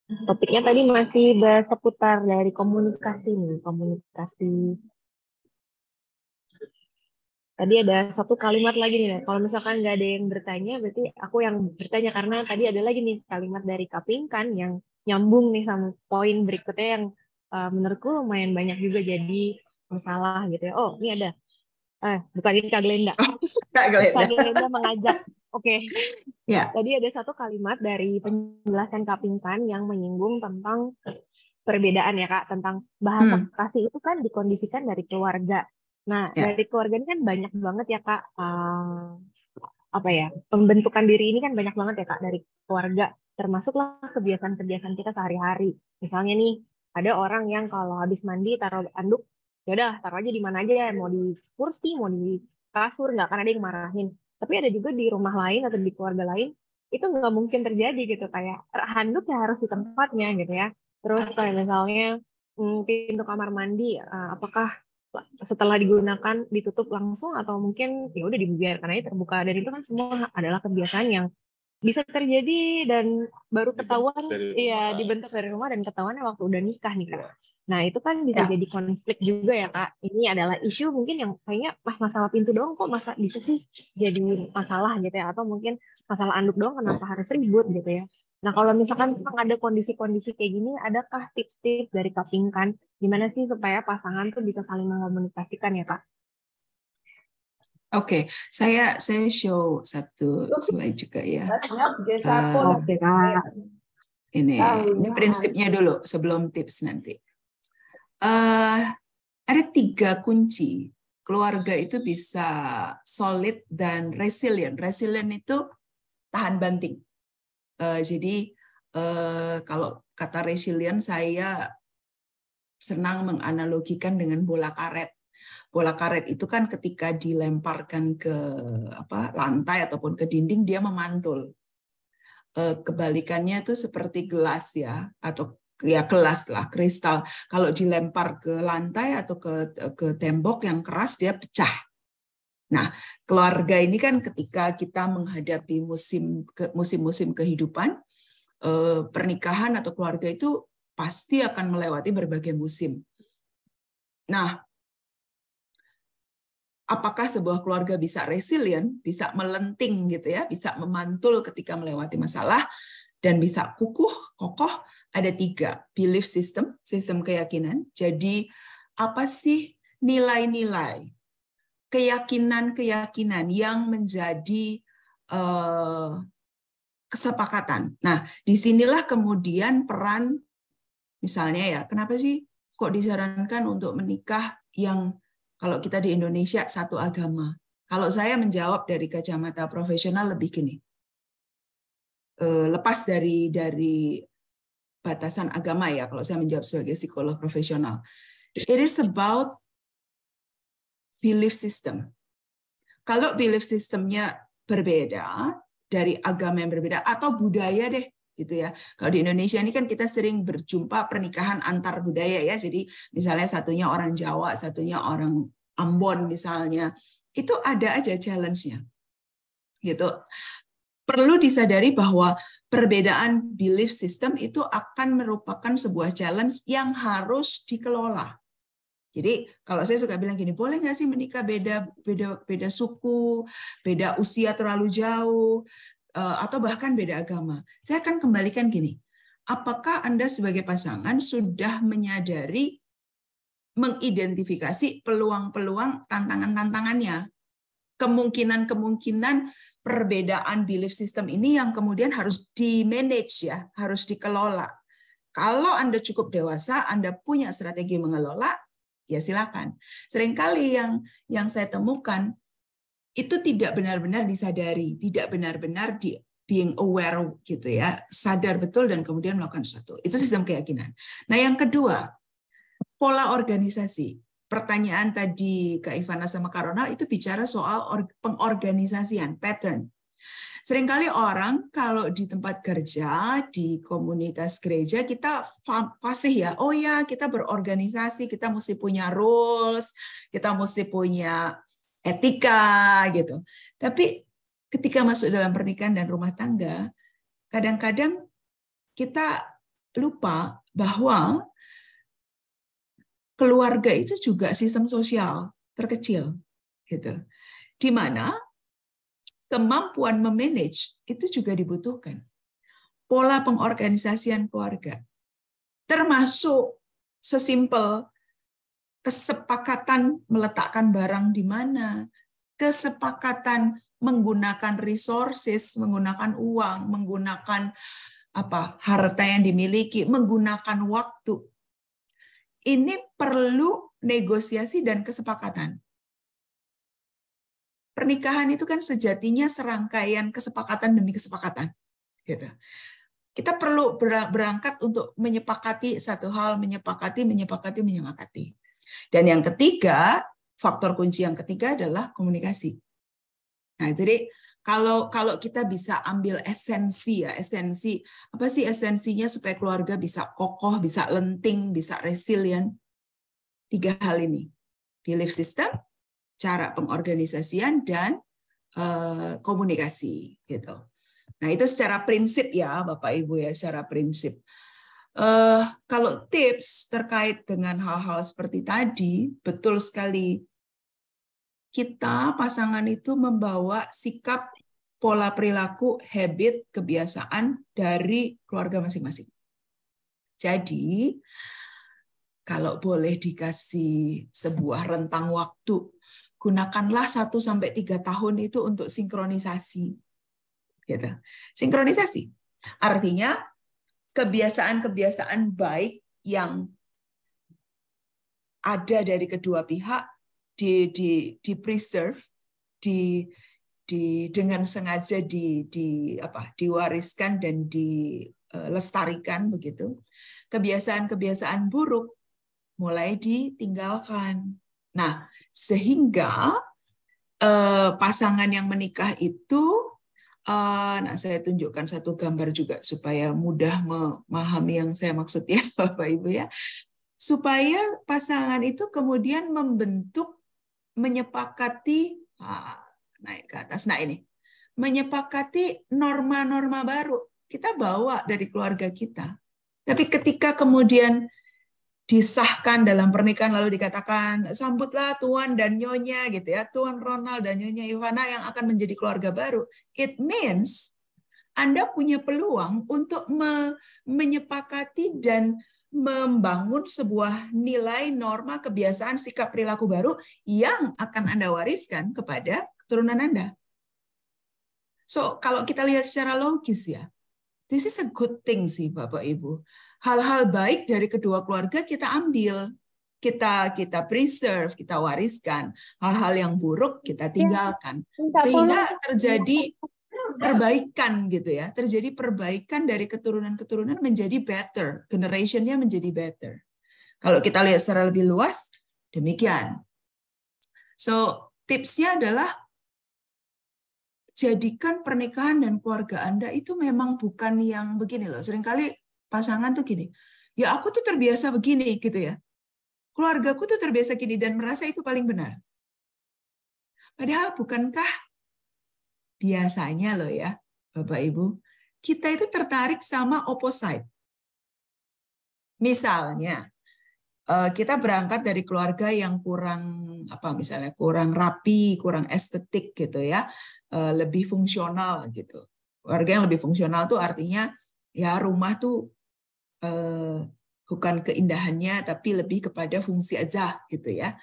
Topiknya tadi masih seputar dari komunikasi nih, komunikasi. Tadi ada satu kalimat lagi nih, kalau misalkan nggak ada yang bertanya, berarti aku yang bertanya, karena tadi ada lagi nih kalimat dari Kapingkan yang nyambung nih sama poin berikutnya yang menurutku lumayan banyak juga jadi masalah gitu ya. Oh, ini ada. Bukan ini Kak Glenda. Kak Glenda mengajak. Oke. Ya. Tadi ada satu kalimat dari penjelasan Kapingkan yang menyinggung tentang perbedaan ya Kak, tentang bahasa kasih itu kan dikondisikan dari keluarga. Nah, dari keluarga ini kan banyak banget ya Kak, pembentukan diri ini kan banyak banget ya Kak dari keluarga, termasuklah kebiasaan-kebiasaan kita sehari-hari. Misalnya nih, ada orang yang kalau habis mandi taruh anduk, ya udah taruh aja di mana aja, mau di kursi, mau di kasur, nggak akan ada yang marahin. Tapi ada juga di rumah lain atau di keluarga lain, itu nggak mungkin terjadi gitu, kayak handuk ya harus di tempatnya gitu ya. Terus kayak misalnya pintu kamar mandi, apakah setelah digunakan ditutup langsung atau mungkin ya udah dibiarkan aja terbuka, dan itu kan semua adalah kebiasaan yang bisa terjadi dan baru ketahuan dibentuk dari rumah dan ketahuannya waktu udah nikah nih Kak. Nah itu kan bisa jadi konflik juga ya Kak. Ini adalah isu mungkin yang kayaknya masalah pintu doang kok bisa sih jadi masalah gitu ya, atau mungkin masalah anduk doang kenapa harus ribut gitu ya. Nah kalau misalkan memang ada kondisi-kondisi kayak gini, adakah tips-tips dari Kapingkan gimana sih supaya pasangan tuh bisa saling mengkomunikasikan ya Kak? Oke, saya show satu slide juga ya. Ini prinsipnya dulu sebelum tips nanti. Ada 3 kunci keluarga itu bisa solid dan resilient. Resilient itu tahan banting. Jadi kalau kata resilient saya senang menganalogikan dengan bola karet. Bola karet itu kan ketika dilemparkan ke lantai ataupun ke dinding dia memantul. Kebalikannya itu seperti gelas ya, atau ya gelas lah, kristal. Kalau dilempar ke lantai atau ke tembok yang keras dia pecah. Nah, keluarga ini kan ketika kita menghadapi musim-musim kehidupan, pernikahan atau keluarga itu pasti akan melewati berbagai musim. Nah, apakah sebuah keluarga bisa resilient, bisa melenting gitu ya, bisa memantul ketika melewati masalah, dan bisa kukuh, kokoh? Ada 3, belief system, sistem keyakinan. Jadi apa sih nilai-nilai, keyakinan-keyakinan yang menjadi kesepakatan. Nah, disinilah kemudian peran, misalnya ya, kenapa sih kok disarankan untuk menikah yang kalau kita di Indonesia satu agama? Kalau saya menjawab dari kacamata profesional lebih gini, lepas dari batasan agama ya, kalau saya menjawab sebagai psikolog profesional, it is about belief system. Kalau belief systemnya berbeda dari agama yang berbeda atau budaya deh, gitu ya. Kalau di Indonesia ini kan kita sering berjumpa pernikahan antar budaya ya. Jadi misalnya satunya orang Jawa, satunya orang Ambon misalnya. Itu ada aja challenge-nya. Gitu. Perlu disadari bahwa perbedaan belief system itu akan merupakan sebuah challenge yang harus dikelola. Jadi kalau saya suka bilang gini, boleh nggak sih menikah beda suku, beda usia terlalu jauh, atau bahkan beda agama? Saya akan kembalikan gini, apakah Anda sebagai pasangan sudah menyadari, mengidentifikasi peluang-peluang, tantangan-tantangannya, kemungkinan-kemungkinan perbedaan belief system ini yang kemudian harus di-manage ya, harus dikelola. Kalau Anda cukup dewasa, Anda punya strategi mengelola, ya silakan. Seringkali yang saya temukan itu tidak benar-benar disadari, tidak benar-benar di being aware gitu ya, sadar betul dan kemudian melakukan sesuatu. Itu sistem keyakinan. Nah, yang kedua, pola organisasi. Pertanyaan tadi Kak Ivana sama Kak Ronald itu bicara soal pengorganisasian, pattern. Seringkali orang kalau di tempat kerja, di komunitas gereja, kita fasih ya, oh ya kita berorganisasi, kita mesti punya rules, kita mesti punya etika gitu. Tapi ketika masuk dalam pernikahan dan rumah tangga, kadang-kadang kita lupa bahwa keluarga itu juga sistem sosial terkecil, gitu. Di mana kemampuan memanage itu juga dibutuhkan. Pola pengorganisasian keluarga, termasuk sesimpel kesepakatan meletakkan barang di mana, kesepakatan menggunakan resources, menggunakan uang, menggunakan harta yang dimiliki, menggunakan waktu. Ini perlu negosiasi dan kesepakatan. Pernikahan itu kan sejatinya serangkaian kesepakatan demi kesepakatan. Gitu. Kita perlu berangkat untuk menyepakati satu hal, menyepakati. Dan yang ketiga, faktor kunci yang ketiga adalah komunikasi. Nah, jadi kalau kita bisa ambil esensi ya, apa sih esensinya supaya keluarga bisa kokoh, bisa lenting, bisa resilient? 3 hal ini. Belief system, cara pengorganisasian, dan komunikasi gitu. Nah, itu secara prinsip ya, Bapak Ibu ya, secara prinsip. Kalau tips terkait dengan hal-hal seperti tadi, betul sekali. Kita pasangan itu membawa sikap, pola perilaku, habit, kebiasaan dari keluarga masing-masing. Jadi, kalau boleh dikasih sebuah rentang waktu, gunakanlah 1-3 tahun itu untuk sinkronisasi. Gitu. Sinkronisasi. Artinya, kebiasaan-kebiasaan baik yang ada dari kedua pihak di preserve, dengan sengaja diwariskan dan dilestarikan begitu. Kebiasaan-kebiasaan buruk mulai ditinggalkan. Nah, sehingga pasangan yang menikah itu, saya tunjukkan satu gambar juga supaya mudah memahami yang saya maksud ya, Bapak Ibu ya. Supaya pasangan itu kemudian menyepakati, naik ke atas, nah ini, menyepakati norma-norma baru. Kita bawa dari keluarga kita. Tapi ketika kemudian disahkan dalam pernikahan lalu dikatakan, sambutlah Tuan dan Nyonya gitu ya, Tuan Ronald dan Nyonya Ivana yang akan menjadi keluarga baru. It means Anda punya peluang untuk menyepakati dan membangun sebuah nilai, norma, kebiasaan, sikap perilaku baru yang akan Anda wariskan kepada keturunan Anda. So, kalau kita lihat secara logis ya, this is a good thing sih Bapak Ibu. Hal-hal baik dari kedua keluarga kita ambil, kita preserve, kita wariskan. Hal-hal yang buruk kita tinggalkan. Sehingga terjadi perbaikan gitu ya, terjadi perbaikan dari keturunan-keturunan menjadi better, generation-nya menjadi better. Kalau kita lihat secara lebih luas, demikian. So, tipsnya adalah jadikan pernikahan dan keluarga Anda itu memang bukan yang begini loh. Seringkali pasangan tuh gini, ya aku tuh terbiasa begini gitu ya. Keluargaku tuh terbiasa gini dan merasa itu paling benar. Padahal bukankah biasanya loh ya, Bapak Ibu, kita itu tertarik sama opposite. Misalnya, kita berangkat dari keluarga yang kurang rapi, kurang estetik gitu ya, lebih fungsional gitu. Keluarga yang lebih fungsional tuh artinya ya rumah tuh bukan keindahannya, tapi lebih kepada fungsi aja gitu ya.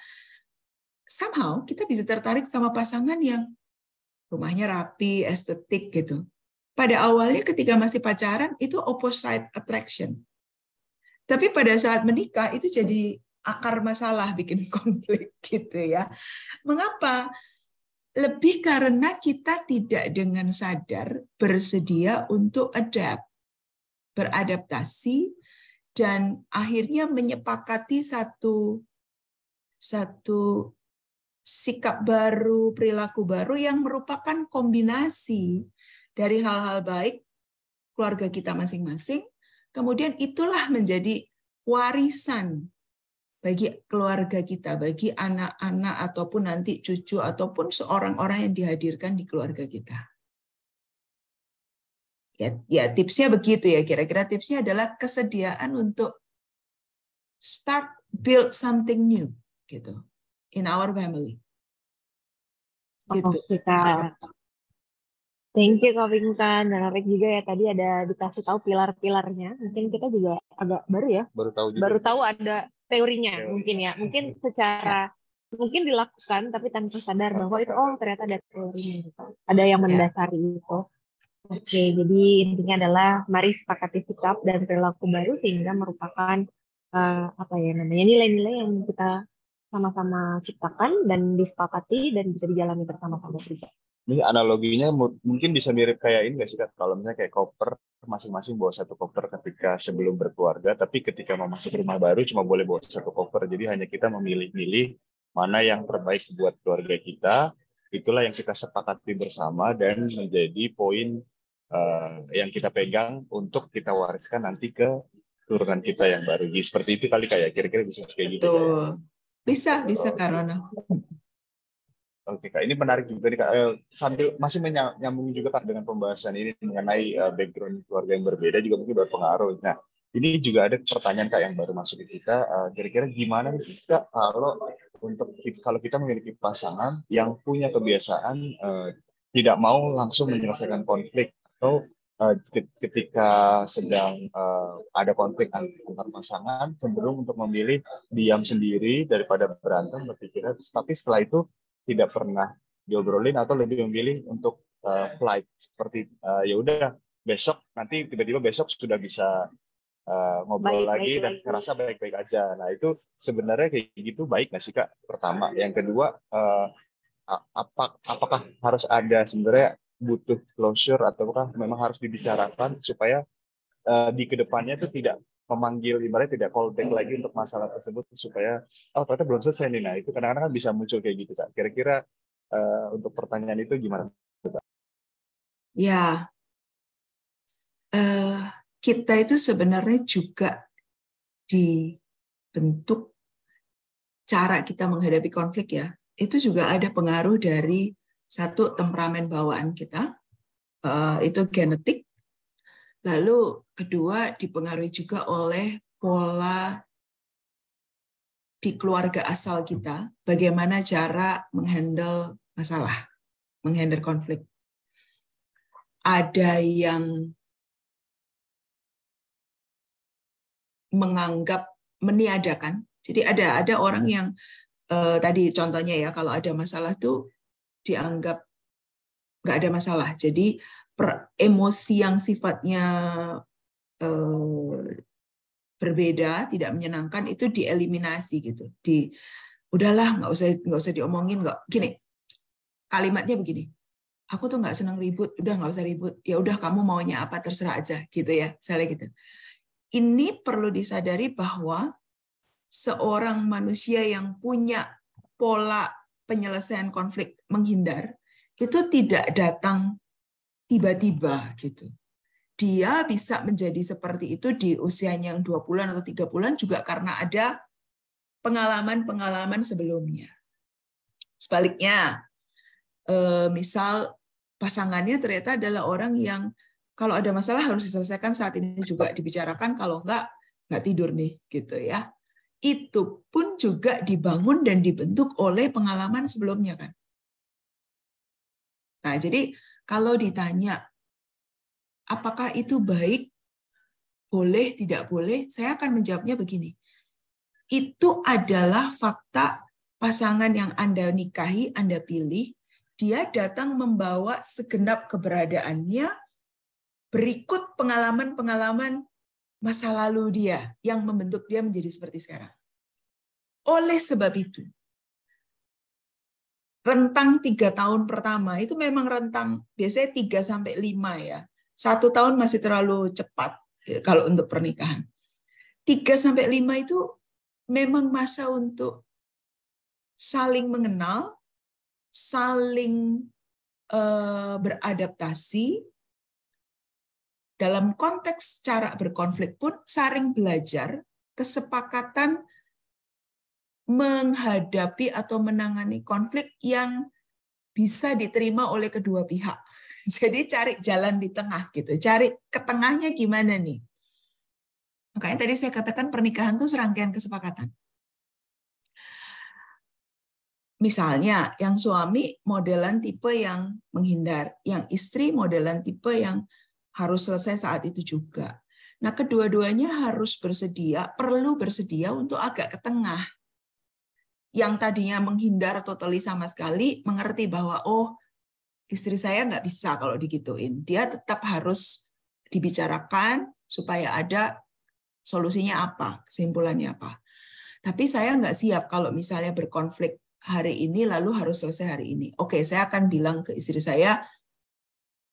Somehow kita bisa tertarik sama pasangan yang rumahnya rapi, estetik gitu. Pada awalnya ketika masih pacaran itu opposite attraction. Tapi pada saat menikah itu jadi akar masalah, bikin konflik gitu ya. Mengapa? Lebih karena kita tidak dengan sadar bersedia untuk beradaptasi, dan akhirnya menyepakati satu sikap baru, perilaku baru yang merupakan kombinasi dari hal-hal baik keluarga kita masing-masing. Kemudian itulah menjadi warisan bagi keluarga kita, bagi anak-anak ataupun nanti cucu ataupun seorang-orang yang dihadirkan di keluarga kita. Ya tipsnya begitu ya, kira-kira tipsnya adalah kesediaan untuk start build something new gitu in our family. Gitu. Oke, Kak. Thank you Kak Pinkan. Menarik juga ya, tadi ada dikasih tahu pilar-pilarnya. Mungkin kita juga agak baru ya. Baru tahu ada teorinya mungkin ya. Mungkin secara mungkin dilakukan tapi tanpa sadar bahwa itu ternyata ada teorinya gitu. Ada yang mendasari itu. Oke, jadi intinya adalah mari sepakati sikap dan perilaku baru sehingga merupakan nilai-nilai yang kita sama-sama ciptakan dan disepakati dan bisa dijalani bersama-sama juga. Ini analoginya mungkin bisa mirip kayak ini nggak sih Kak? Kalau misalnya kayak koper, masing-masing bawa satu koper ketika sebelum berkeluarga, tapi ketika mau masuk rumah baru cuma boleh bawa satu koper. Jadi hanya kita memilih-milih mana yang terbaik buat keluarga kita, itulah yang kita sepakati bersama dan menjadi poin yang kita pegang untuk kita wariskan nanti ke turunan kita yang baru. Jadi seperti itu kali kayak kira-kira bisa kayak gitu. Bisa Karona. Oke Kak, ini menarik juga nih Kak. Sambil masih menyambung juga Kak dengan pembahasan ini mengenai background keluarga yang berbeda juga mungkin berpengaruh. Nah, ini juga ada pertanyaan Kak yang baru masuk ke kita. Kira-kira gimana sih Kak kalau kita memiliki pasangan yang punya kebiasaan tidak mau langsung menyelesaikan konflik atau ketika sedang ada konflik antar pasangan cenderung untuk memilih diam sendiri daripada berantem berpikiran, tapi setelah itu tidak pernah diobrolin atau lebih memilih untuk flight seperti ya udah besok nanti tiba-tiba besok sudah bisa ngobrol lagi dan ngerasa baik-baik aja. Nah itu sebenarnya kayak gitu baik nggak sih Kak? Pertama, yang kedua apakah harus ada sebenarnya butuh closure ataukah memang harus dibicarakan supaya di kedepannya itu tidak memanggil, ibaratnya tidak call back lagi untuk masalah tersebut supaya ternyata belum selesai nih. Nah itu kadang-kadang kan bisa muncul kayak gitu Kak. Kira-kira untuk pertanyaan itu gimana? Ya, kita itu sebenarnya juga dibentuk cara kita menghadapi konflik ya. Itu juga ada pengaruh dari satu temperamen bawaan kita, itu genetik. Lalu kedua dipengaruhi juga oleh pola di keluarga asal kita, bagaimana cara menghandle masalah, menghandle konflik. Ada yang menganggap meniadakan. Jadi ada orang yang tadi contohnya ya, kalau ada masalah tuh dianggap nggak ada masalah. Jadi emosi yang sifatnya berbeda, tidak menyenangkan itu dieliminasi gitu. Udahlah nggak usah diomongin, gini. Kalimatnya begini. Aku tuh nggak senang ribut, udah nggak usah ribut. Ya udah kamu maunya apa terserah aja gitu ya, misalnya gitu. Ini perlu disadari bahwa seorang manusia yang punya pola penyelesaian konflik menghindar itu tidak datang tiba-tiba gitu. Dia bisa menjadi seperti itu di usianya yang 2 bulan atau 3 bulan juga karena ada pengalaman-pengalaman sebelumnya. Sebaliknya, misal pasangannya ternyata adalah orang yang kalau ada masalah harus diselesaikan saat ini juga dibicarakan, kalau nggak tidur nih gitu ya. Itu pun juga dibangun dan dibentuk oleh pengalaman sebelumnya kan. Nah, jadi kalau ditanya apakah itu baik boleh, tidak boleh, saya akan menjawabnya begini. Itu adalah fakta pasangan yang Anda nikahi, Anda pilih, dia datang membawa segenap keberadaannya berikut pengalaman-pengalaman masa lalu dia yang membentuk dia menjadi seperti sekarang. Oleh sebab itu, rentang 3 tahun pertama itu memang rentang biasanya 3-5 ya. 1 tahun masih terlalu cepat kalau untuk pernikahan. 3-5 itu memang masa untuk saling mengenal, saling beradaptasi, dalam konteks cara berkonflik pun saling belajar, kesepakatan menghadapi atau menangani konflik yang bisa diterima oleh kedua pihak. Jadi cari jalan di tengah gitu, cari ke tengahnya gimana nih. Makanya tadi saya katakan pernikahan itu serangkaian kesepakatan. Misalnya yang suami modelan tipe yang menghindar, yang istri modelan tipe yang harus selesai saat itu juga. Nah, kedua-duanya harus bersedia, perlu bersedia untuk agak ke tengah. Yang tadinya menghindar totally sama sekali, mengerti bahwa, oh, istri saya nggak bisa kalau digituin. Dia tetap harus dibicarakan supaya ada solusinya apa, kesimpulannya apa. Tapi saya nggak siap kalau misalnya berkonflik hari ini, lalu harus selesai hari ini. Oke, saya akan bilang ke istri saya,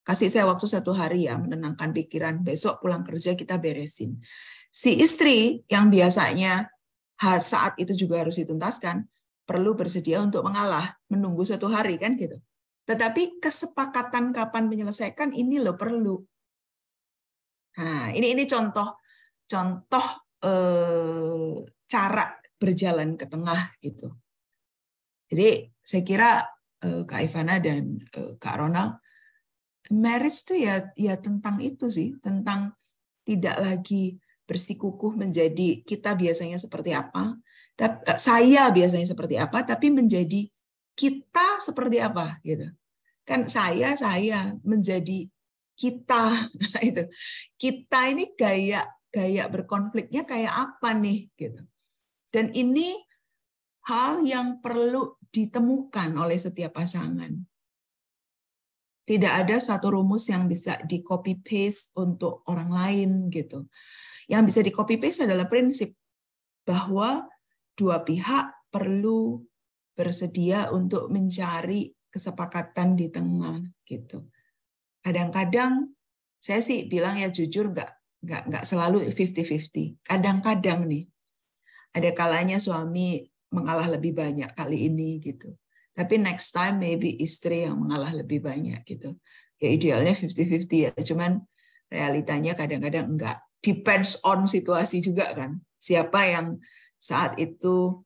kasih saya waktu 1 hari ya, menenangkan pikiran. Besok pulang kerja kita beresin. Si istri yang biasanya saat itu juga harus dituntaskan, perlu bersedia untuk mengalah, menunggu 1 hari kan gitu. Tetapi kesepakatan kapan menyelesaikan ini loh perlu. Nah, ini contoh cara berjalan ke tengah gitu. Jadi saya kira Kak Ivana dan Kak Ronald, marriage itu ya tentang itu sih, tentang tidak lagi bersikukuh menjadi kita biasanya seperti apa, saya biasanya seperti apa, tapi menjadi kita seperti apa gitu. Kan saya menjadi kita itu. Kita ini gaya berkonfliknya kayak apa nih gitu. Dan ini hal yang perlu ditemukan oleh setiap pasangan. Tidak ada satu rumus yang bisa di copy paste untuk orang lain gitu. Yang bisa di copy paste adalah prinsip bahwa dua pihak perlu bersedia untuk mencari kesepakatan di tengah gitu. Kadang-kadang saya sih bilang ya jujur nggak selalu 50-50. Kadang-kadang nih ada kalanya suami mengalah lebih banyak kali ini gitu. Tapi next time maybe istri yang mengalah lebih banyak gitu. Ya idealnya 50-50 ya. Cuman realitanya kadang-kadang enggak. Depends on situasi juga kan. Siapa yang saat itu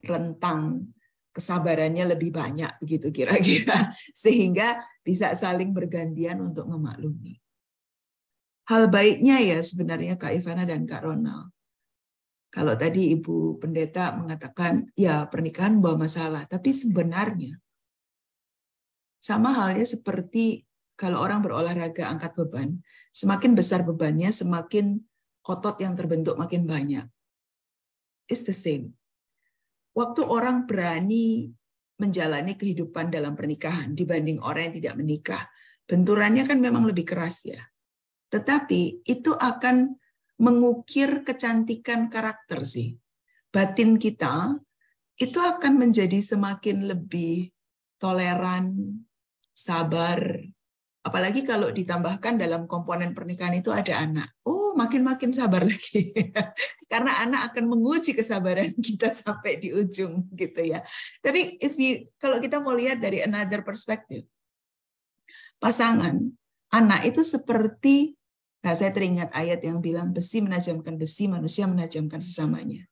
rentang kesabarannya lebih banyak begitu kira-kira. Sehingga bisa saling bergantian untuk memaklumi. Hal baiknya ya sebenarnya Kak Ivana dan Kak Ronald. Kalau tadi Ibu Pendeta mengatakan, ya pernikahan bawa masalah. Tapi sebenarnya, sama halnya seperti kalau orang berolahraga angkat beban, semakin besar bebannya, semakin otot yang terbentuk makin banyak. It's the same. Waktu orang berani menjalani kehidupan dalam pernikahan dibanding orang yang tidak menikah, benturannya kan memang lebih keras ya. Tetapi itu akan mengukir kecantikan karakter sih. Batin kita itu akan menjadi semakin lebih toleran, sabar. Apalagi kalau ditambahkan dalam komponen pernikahan itu ada anak. Oh, makin-makin sabar lagi. Karena anak akan menguji kesabaran kita sampai di ujung gitu ya. Tapi kalau kita mau lihat dari another perspective, pasangan, anak itu seperti nah, saya teringat ayat yang bilang besi menajamkan besi, manusia menajamkan sesamanya.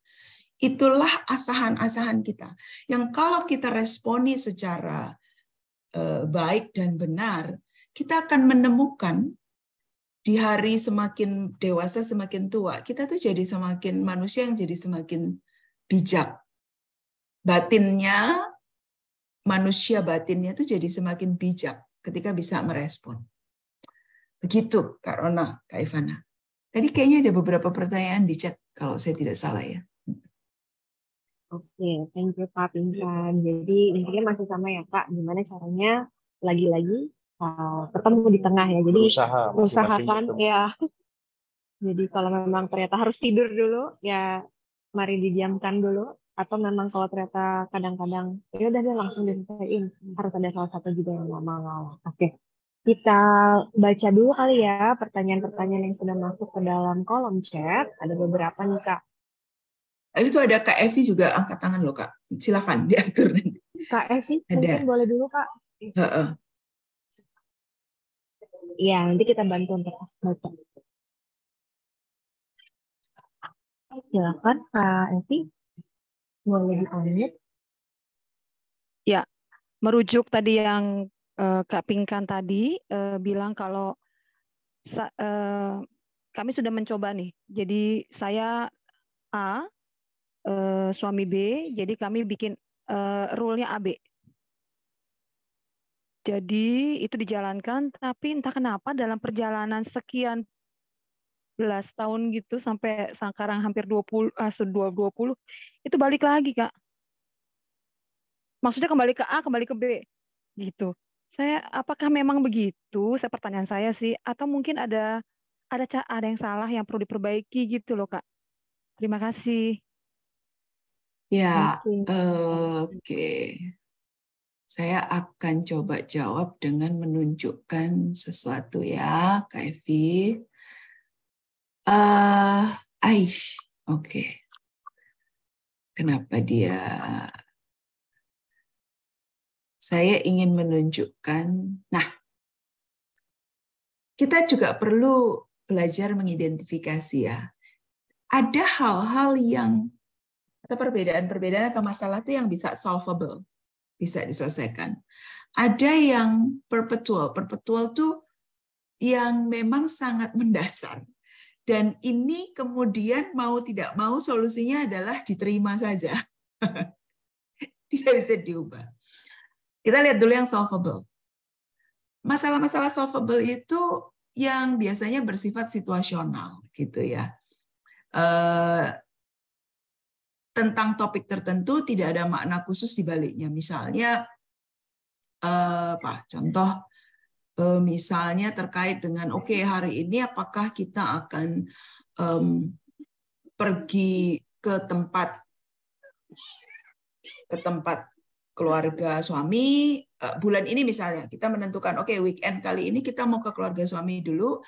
Itulah asahan-asahan kita. Yang kalau kita responi secara baik dan benar, kita akan menemukan di hari semakin dewasa, semakin tua, kita tuh jadi semakin manusia yang jadi semakin bijak. Batinnya, manusia batinnya tuh jadi semakin bijak ketika bisa merespon. Begitu, Kak Rona, Kak Ivana. Tadi kayaknya ada beberapa pertanyaan di chat kalau saya tidak salah ya. Oke, thank you Kak Pinkan. Jadi intinya masih sama ya Kak, gimana caranya lagi-lagi ketemu di tengah ya. Jadi Berusaha masing-masing usahakan bertemu. ya. Jadi kalau memang ternyata harus tidur dulu, ya mari didiamkan dulu. Atau memang kalau ternyata kadang-kadang ya udah deh langsung diselesaikan. Harus ada salah satu juga yang nggak mau. Oke, kita baca dulu kali ya pertanyaan-pertanyaan yang sudah masuk ke dalam kolom chat. Ada beberapa nih Kak. Itu ada Kak Evi juga angkat tangan loh Kak. Silakan diatur nanti. Kak Evi, Ada. mungkin boleh dulu Kak. Iya, nanti kita bantu untuk baca. Silakan Kak Evi. Boleh di-unmute. Ya, merujuk tadi yang Kak Pinkan tadi bilang kalau kami sudah mencoba nih. Jadi saya A, suami B, jadi kami bikin rule-nya AB. Jadi itu dijalankan, tapi entah kenapa dalam perjalanan sekian belas tahun gitu sampai sekarang hampir 20 itu balik lagi Kak. Maksudnya kembali ke A, kembali ke B gitu. Apakah memang begitu? Pertanyaan saya sih, atau mungkin ada yang salah yang perlu diperbaiki gitu loh Kak. Terima kasih. Ya, oke. Saya akan coba jawab dengan menunjukkan sesuatu ya, Kak Evi. Aish, oke. Kenapa dia? Saya ingin menunjukkan. Nah, kita juga perlu belajar mengidentifikasi ya. Ada hal-hal yang atau perbedaan-perbedaan atau masalah itu yang bisa solvable, bisa diselesaikan. Ada yang perpetual. Perpetual tuh yang memang sangat mendasar. Dan ini kemudian mau tidak mau solusinya adalah diterima saja. Tidak bisa diubah. Kita lihat dulu yang solvable. Masalah-masalah solvable itu yang biasanya bersifat situasional gitu ya. Tentang topik tertentu tidak ada makna khusus di baliknya. Misalnya contoh misalnya terkait dengan hari ini apakah kita akan pergi ke tempat keluarga suami bulan ini misalnya kita menentukan weekend kali ini kita mau ke keluarga suami dulu,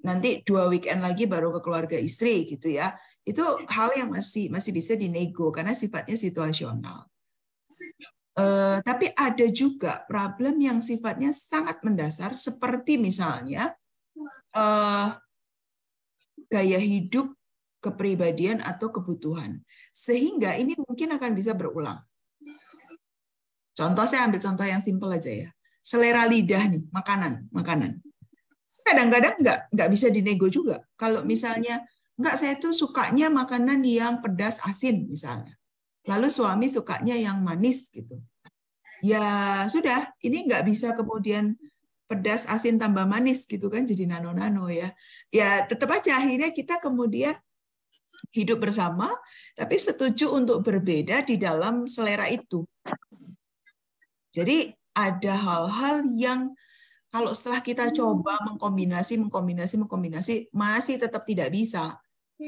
nanti 2 weekend lagi baru ke keluarga istri gitu ya. Itu hal yang masih bisa dinego karena sifatnya situasional. Tapi ada juga problem yang sifatnya sangat mendasar seperti misalnya gaya hidup, kepribadian atau kebutuhan. Sehingga ini mungkin akan bisa berulang. Contoh, saya ambil contoh yang simpel aja ya. Selera lidah nih, makanan. Kadang-kadang nggak bisa dinego juga. Kalau misalnya, saya tuh sukanya makanan yang pedas asin misalnya. Lalu suami sukanya yang manis gitu. Ya sudah, ini nggak bisa kemudian pedas asin tambah manis gitu kan, jadi nano-nano ya. Ya tetap aja akhirnya kita kemudian hidup bersama, tapi setuju untuk berbeda di dalam selera itu. Jadi ada hal-hal yang kalau setelah kita coba mengkombinasi masih tetap tidak bisa.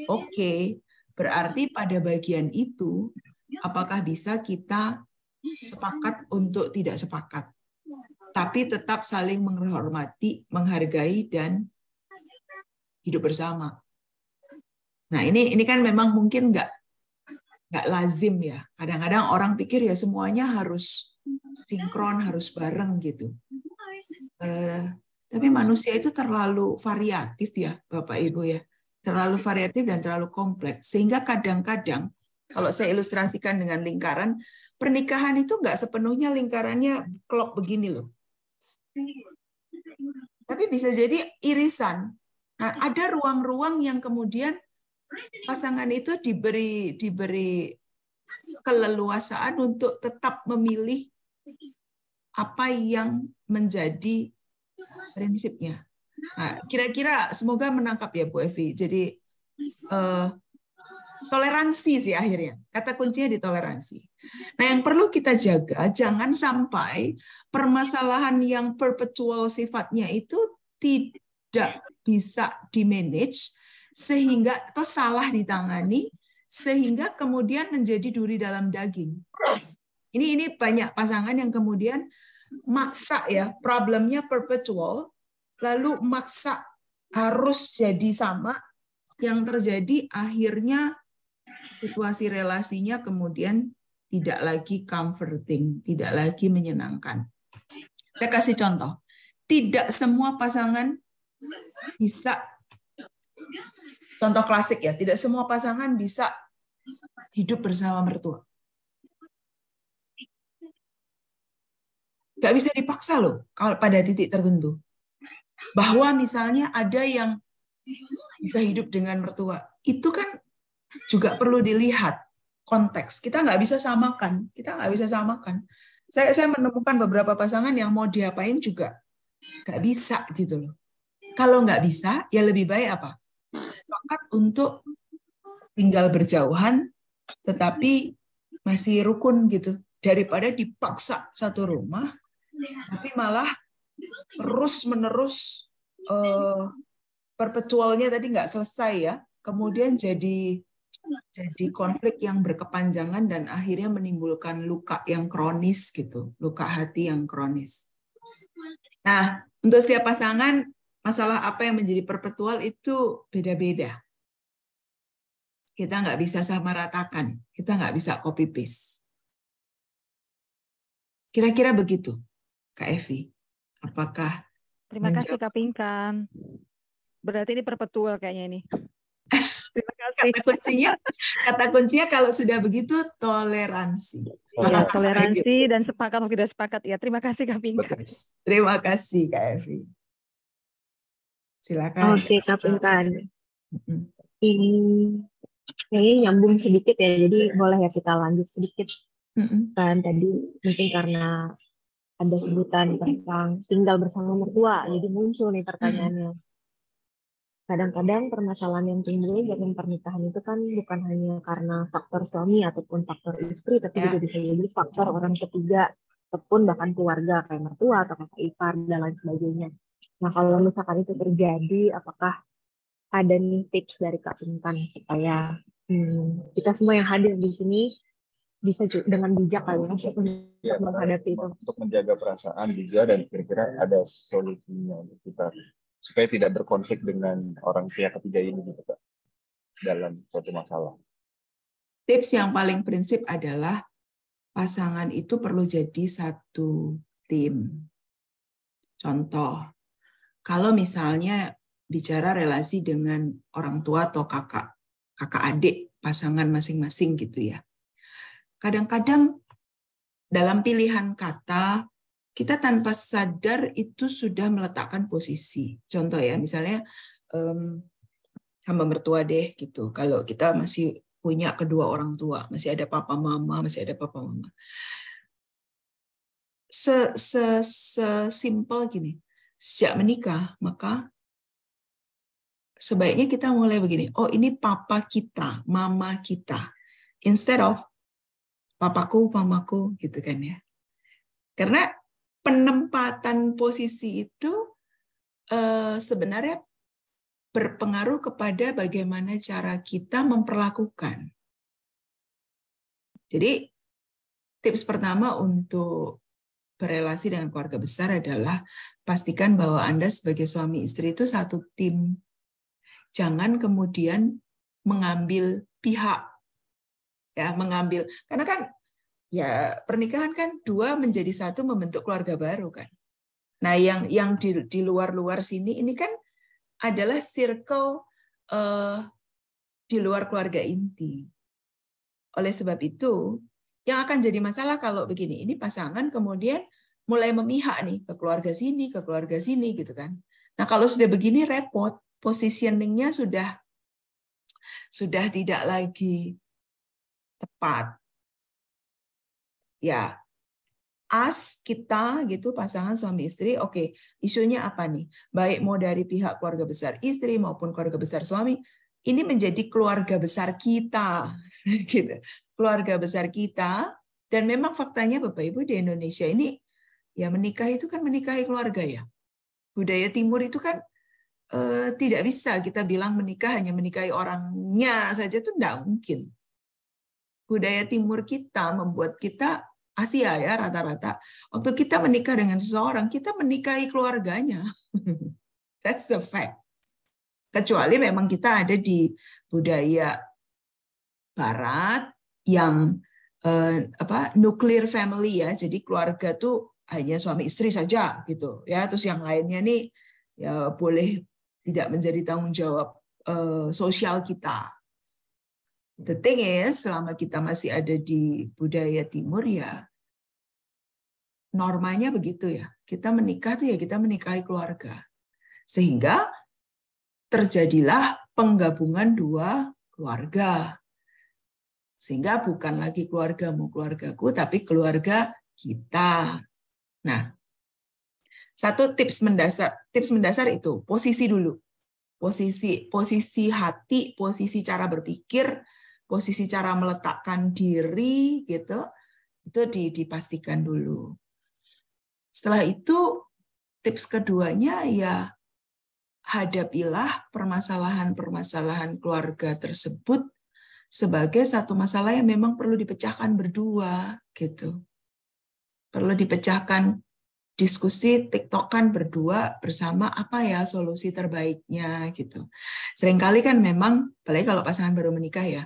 Oke, berarti pada bagian itu apakah bisa kita sepakat untuk tidak sepakat, tapi tetap saling menghormati, menghargai dan hidup bersama. Nah ini kan memang mungkin nggak lazim ya. Kadang-kadang orang pikir ya semuanya harus sinkron, harus bareng gitu. Tapi manusia itu terlalu variatif ya, Bapak Ibu ya. Terlalu variatif dan terlalu kompleks. Sehingga kadang-kadang, kalau saya ilustrasikan dengan lingkaran, pernikahan itu nggak sepenuhnya lingkarannya klop begini loh. Tapi bisa jadi irisan. Nah, ada ruang-ruang yang kemudian pasangan itu diberi keleluasaan untuk tetap memilih apa yang menjadi prinsipnya. Nah, kira-kira semoga menangkap ya Bu Evi. Jadi toleransi sih akhirnya. Kata kuncinya di toleransi. Nah, yang perlu kita jaga, jangan sampai permasalahan yang perpetual sifatnya itu tidak bisa di-manage sehingga atau salah ditangani sehingga kemudian menjadi duri dalam daging. Ini banyak pasangan yang kemudian maksa ya, problemnya perpetual, lalu maksa harus jadi sama, yang terjadi akhirnya situasi relasinya kemudian tidak lagi comforting, tidak lagi menyenangkan. Saya kasih contoh, tidak semua pasangan bisa, contoh klasik ya, tidak semua pasangan bisa hidup bersama mertua. Nggak bisa dipaksa loh kalau pada titik tertentu. Bahwa misalnya ada yang bisa hidup dengan mertua. Itu kan juga perlu dilihat konteks. Kita nggak bisa samakan. Saya menemukan beberapa pasangan yang mau diapain juga nggak bisa gitu loh. Kalau nggak bisa, ya lebih baik apa? Sepakat untuk tinggal berjauhan, tetapi masih rukun gitu. Daripada dipaksa satu rumah, tapi malah terus-menerus perpetualnya tadi nggak selesai ya, kemudian jadi konflik yang berkepanjangan dan akhirnya menimbulkan luka yang kronis gitu, luka hati yang kronis. Nah, untuk setiap pasangan, masalah apa yang menjadi perpetual itu beda-beda. Kita nggak bisa samaratakan, kita nggak bisa copy paste. Kira-kira begitu, Kak Evi. Apakah Terima kasih Kak Pinkan. Berarti ini perpetual kayaknya ini. Terima kasih. Kata kuncinya kalau sudah begitu toleransi. Ya, toleransi dan sepakat atau tidak sepakat ya. Terima kasih Kak Pinkan. Terima kasih Kak Evi. Silakan. Oke Kak Pinkan. Ini kayaknya nyambung sedikit ya. Jadi boleh ya kita lanjut sedikit. Kan tadi mungkin karena ada sebutan tentang tinggal bersama mertua, jadi muncul nih pertanyaannya. Kadang-kadang permasalahan yang timbul dalam pernikahan itu kan bukan hanya karena faktor suami ataupun faktor istri, tapi juga bisa jadi faktor orang ketiga ataupun bahkan keluarga kayak mertua atau kakak ipar dan lain sebagainya. Nah, kalau misalkan itu terjadi, apakah ada nih tips dari Kak Pinkan supaya kita semua yang hadir di sini bisa dengan bijak kali ya menghadapi itu, untuk menjaga perasaan juga, dan kira-kira ada solusinya untuk kita supaya tidak berkonflik dengan orang pihak ketiga ini gitu Kak, dalam suatu masalah. Tips yang paling prinsip adalah pasangan itu perlu jadi satu tim. Contoh, kalau misalnya bicara relasi dengan orang tua atau kakak adik pasangan masing-masing gitu ya. Kadang-kadang dalam pilihan kata, kita tanpa sadar itu sudah meletakkan posisi. Contoh ya, misalnya hamba mertua deh gitu. Kalau kita masih punya kedua orang tua, masih ada papa mama. Sesimpel gini, sejak menikah, maka sebaiknya kita mulai begini, oh ini papa kita, mama kita. Instead of papaku, mamaku, gitu kan ya. Karena penempatan posisi itu sebenarnya berpengaruh kepada bagaimana cara kita memperlakukan. Jadi tips pertama untuk berelasi dengan keluarga besar adalah pastikan bahwa Anda sebagai suami istri itu satu tim. Jangan kemudian mengambil pihak. Ya, mengambil, karena kan ya pernikahan kan dua menjadi satu membentuk keluarga baru kan. Nah, yang di luar sini ini kan adalah circle di luar keluarga inti. Oleh sebab itu, yang akan jadi masalah kalau begini, ini pasangan kemudian mulai memihak nih ke keluarga sini gitu kan. Nah, kalau sudah begini repot, positioning-nya sudah tidak lagi tepat. Ya, kita gitu, pasangan suami istri, oke, isunya apa nih? Baik mau dari pihak keluarga besar istri maupun keluarga besar suami, ini menjadi keluarga besar kita, gitu. Keluarga besar kita, dan memang faktanya Bapak Ibu di Indonesia ini, ya menikah itu kan menikahi keluarga ya. Budaya Timur itu kan tidak bisa kita bilang menikah hanya menikahi orangnya saja, itu tidak mungkin. Budaya Timur kita membuat kita Asia ya rata-rata. Waktu kita menikah dengan seseorang, kita menikahi keluarganya. That's the fact. Kecuali memang kita ada di budaya Barat yang nuclear family ya. Jadi keluarga tuh hanya suami istri saja gitu ya. Terus yang lainnya nih ya boleh tidak menjadi tanggung jawab sosial kita. The thing is, selama kita masih ada di budaya Timur ya, normanya begitu ya. Kita menikah tuh ya kita menikahi keluarga. Sehingga terjadilah penggabungan dua keluarga. Sehingga bukan lagi keluargamu, keluargaku, tapi keluarga kita. Nah, satu tips mendasar itu, posisi dulu. Posisi hati, posisi cara berpikir, posisi cara meletakkan diri gitu, itu dipastikan dulu. Setelah itu tips keduanya ya hadapilah permasalahan-permasalahan keluarga tersebut sebagai satu masalah yang memang perlu dipecahkan berdua gitu. Perlu dipecahkan, diskusi, tiktokan berdua bersama apa ya solusi terbaiknya gitu. Seringkali kan memang, apalagi kalau pasangan baru menikah ya,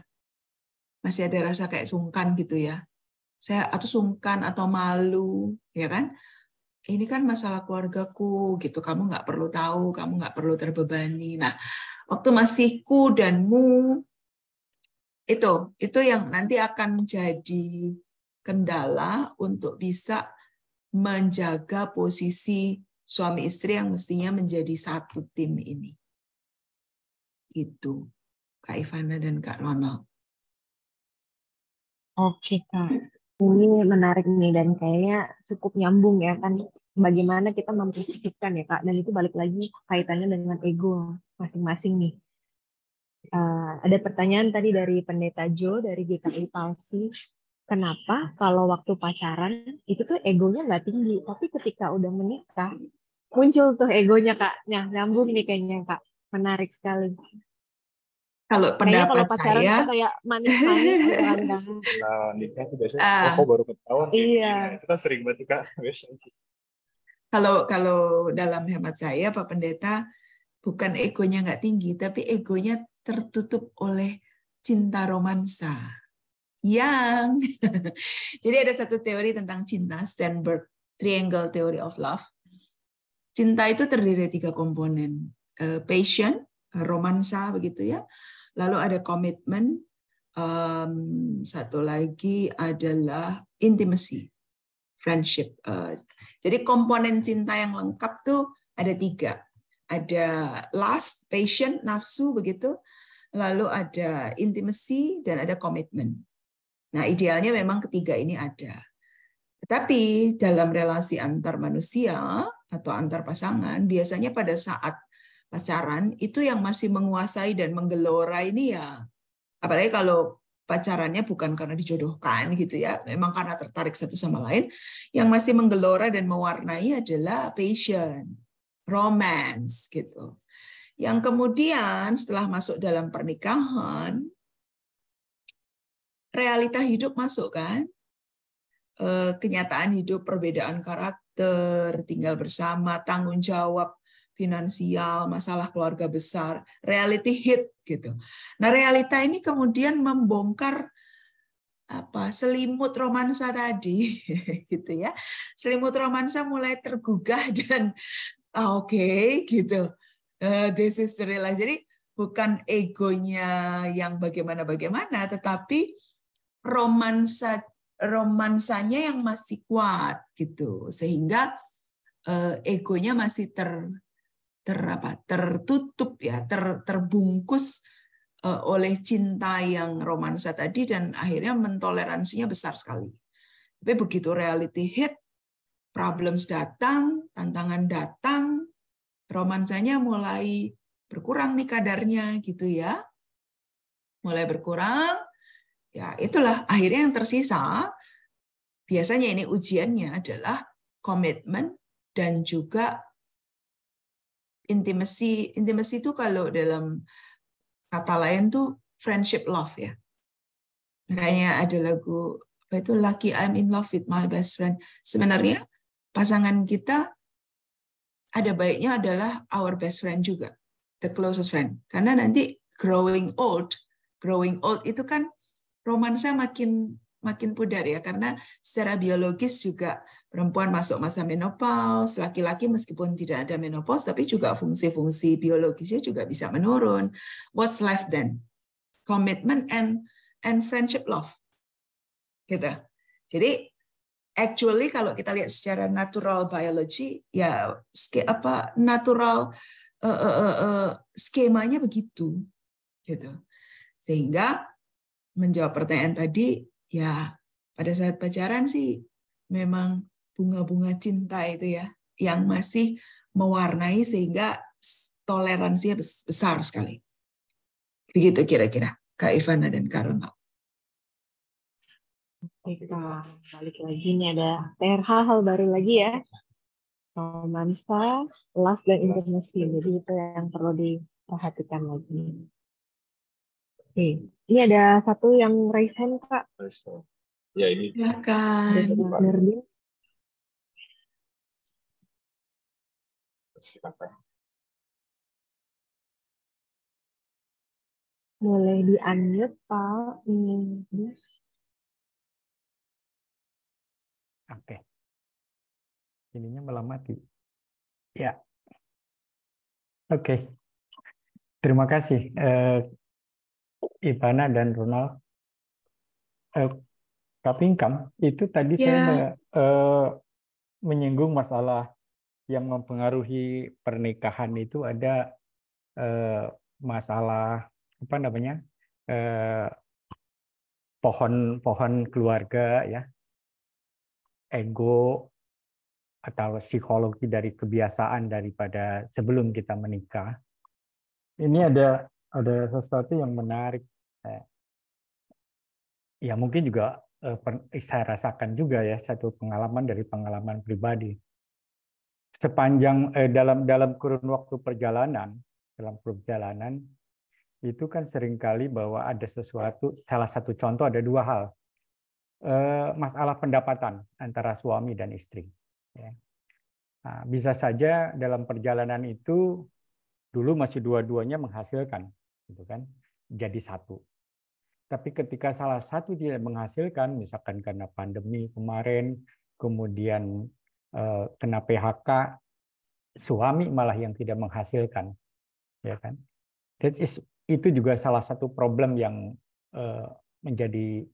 masih ada rasa kayak sungkan gitu ya. Atau sungkan atau malu, ya kan? Ini kan masalah keluargaku gitu, kamu nggak perlu tahu, kamu nggak perlu terbebani. Nah, waktu masih ku dan mu, itu yang nanti akan menjadi kendala untuk bisa menjaga posisi suami istri yang mestinya menjadi satu tim ini. Itu, Kak Ivana dan Kak Ronald. Oke, Kak. Ini menarik nih dan kayaknya cukup nyambung ya kan bagaimana kita memposisikan ya Kak, dan itu balik lagi kaitannya dengan ego masing-masing nih. Ada pertanyaan tadi dari Pendeta Jo dari GKI Palsi, kenapa kalau waktu pacaran itu tuh egonya nggak tinggi, tapi ketika udah menikah muncul tuh egonya Kak. Nah, nyambung nih kayaknya Kak, menarik sekali. Kalau Kayaknya kalau pendapat pacaran saya, tuh kayak manis-manis gitu kan Kak. Nah, nikah tuh biasanya kok baru ketahuan. Iya. Itu kan sering banget Kak biasanya. Kalau dalam hemat saya Pak Pendeta, bukan egonya nggak tinggi, tapi egonya tertutup oleh cinta romansa. Jadi ada satu teori tentang cinta, Sternberg Triangle Theory of Love. Cinta itu terdiri dari 3 komponen, passion, romansa begitu ya. Lalu ada komitmen, satu lagi adalah intimacy, friendship. Jadi komponen cinta yang lengkap tuh ada 3. Ada lust, passion, nafsu begitu. Lalu ada intimacy dan ada komitmen. Nah, idealnya memang ketiga ini ada. Tetapi dalam relasi antar manusia atau antar pasangan, biasanya pada saat pacaran itu yang masih menguasai dan menggelora ini ya, apalagi kalau pacarannya bukan karena dijodohkan gitu ya, memang karena tertarik satu sama lain, yang masih menggelora dan mewarnai adalah passion, romance gitu. Yang kemudian setelah masuk dalam pernikahan, realita hidup masuk kan, kenyataan hidup, perbedaan karakter, tinggal bersama, tanggung jawab finansial, masalah keluarga besar, reality hit gitu. Nah, realita ini kemudian membongkar selimut romansa tadi gitu ya. Selimut romansa mulai tergugah dan oke, gitu. This is the real life. Jadi bukan egonya yang bagaimana-bagaimana, tetapi romansanya yang masih kuat gitu, sehingga egonya masih tertutup ya, terbungkus oleh cinta yang romansa tadi, dan akhirnya mentoleransinya besar sekali. Tapi begitu reality hit, problems datang, tantangan datang, romansanya mulai berkurang nih kadarnya gitu ya. Mulai berkurang, ya itulah akhirnya yang tersisa, biasanya ini ujiannya adalah komitmen dan juga intimacy. Intimacy itu kalau dalam kata lain tuh friendship love ya. Makanya ada lagu apa itu Lucky I'm in love with my best friend. Sebenarnya pasangan kita ada baiknya adalah our best friend juga, the closest friend. Karena nanti growing old itu kan romansa makin pudar ya, karena secara biologis juga perempuan masuk masa menopause, laki-laki meskipun tidak ada menopause tapi juga fungsi-fungsi biologisnya juga bisa menurun. What's left then? Commitment and friendship love. Gitu. Jadi actually kalau kita lihat secara natural biology ya natural skemanya begitu gitu. Sehingga menjawab pertanyaan tadi ya pada saat pacaran sih memang bunga-bunga cinta itu ya yang masih mewarnai sehingga toleransinya besar sekali. Begitu kira-kira Kak Ivana dan Kak Ronald. Oke, Kak. Balik lagi nih ada hal baru lagi ya. Romansa, love, dan intimacy. Jadi itu yang perlu diperhatikan lagi. Oke, ini ada satu yang raise hand, Kak. Ya, ini. Silakan. Nurdin. Silakan. Boleh di-unmute, Pak. Oke. Ininya malah mati. Ya. Oke. Terima kasih Ivana dan Ronald. Kapingkam itu tadi saya menyinggung masalah yang mempengaruhi pernikahan itu ada masalah apa namanya pohon keluarga ya, ego atau psikologi dari kebiasaan daripada sebelum kita menikah. Ini ada sesuatu yang menarik. Ya mungkin juga saya rasakan juga ya, satu pengalaman dari pengalaman pribadi. Sepanjang dalam kurun waktu perjalanan itu kan seringkali bahwa ada sesuatu, salah satu contoh ada dua hal. Masalah pendapatan antara suami dan istri. Ya. Nah, bisa saja dalam perjalanan itu dulu masih dua-duanya menghasilkan, gitu kan, jadi satu. Tapi ketika salah satu tidak menghasilkan, misalkan karena pandemi kemarin, kemudian kena PHK, suami malah yang tidak menghasilkan, ya kan? Itu juga salah satu problem yang menjadi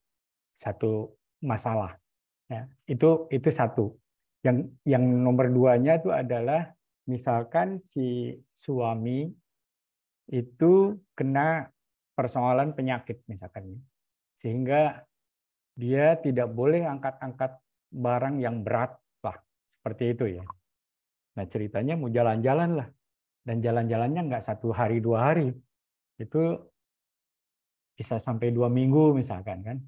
satu masalah. Ya, itu satu. Yang nomor duanya itu adalah misalkan si suami itu kena persoalan penyakit misalkan, sehingga dia tidak boleh angkat-angkat barang yang berat lah, seperti itu ya. Nah ceritanya mau jalan-jalan lah, dan jalan-jalannya nggak 1 hari 2 hari, itu bisa sampai 2 minggu misalkan kan.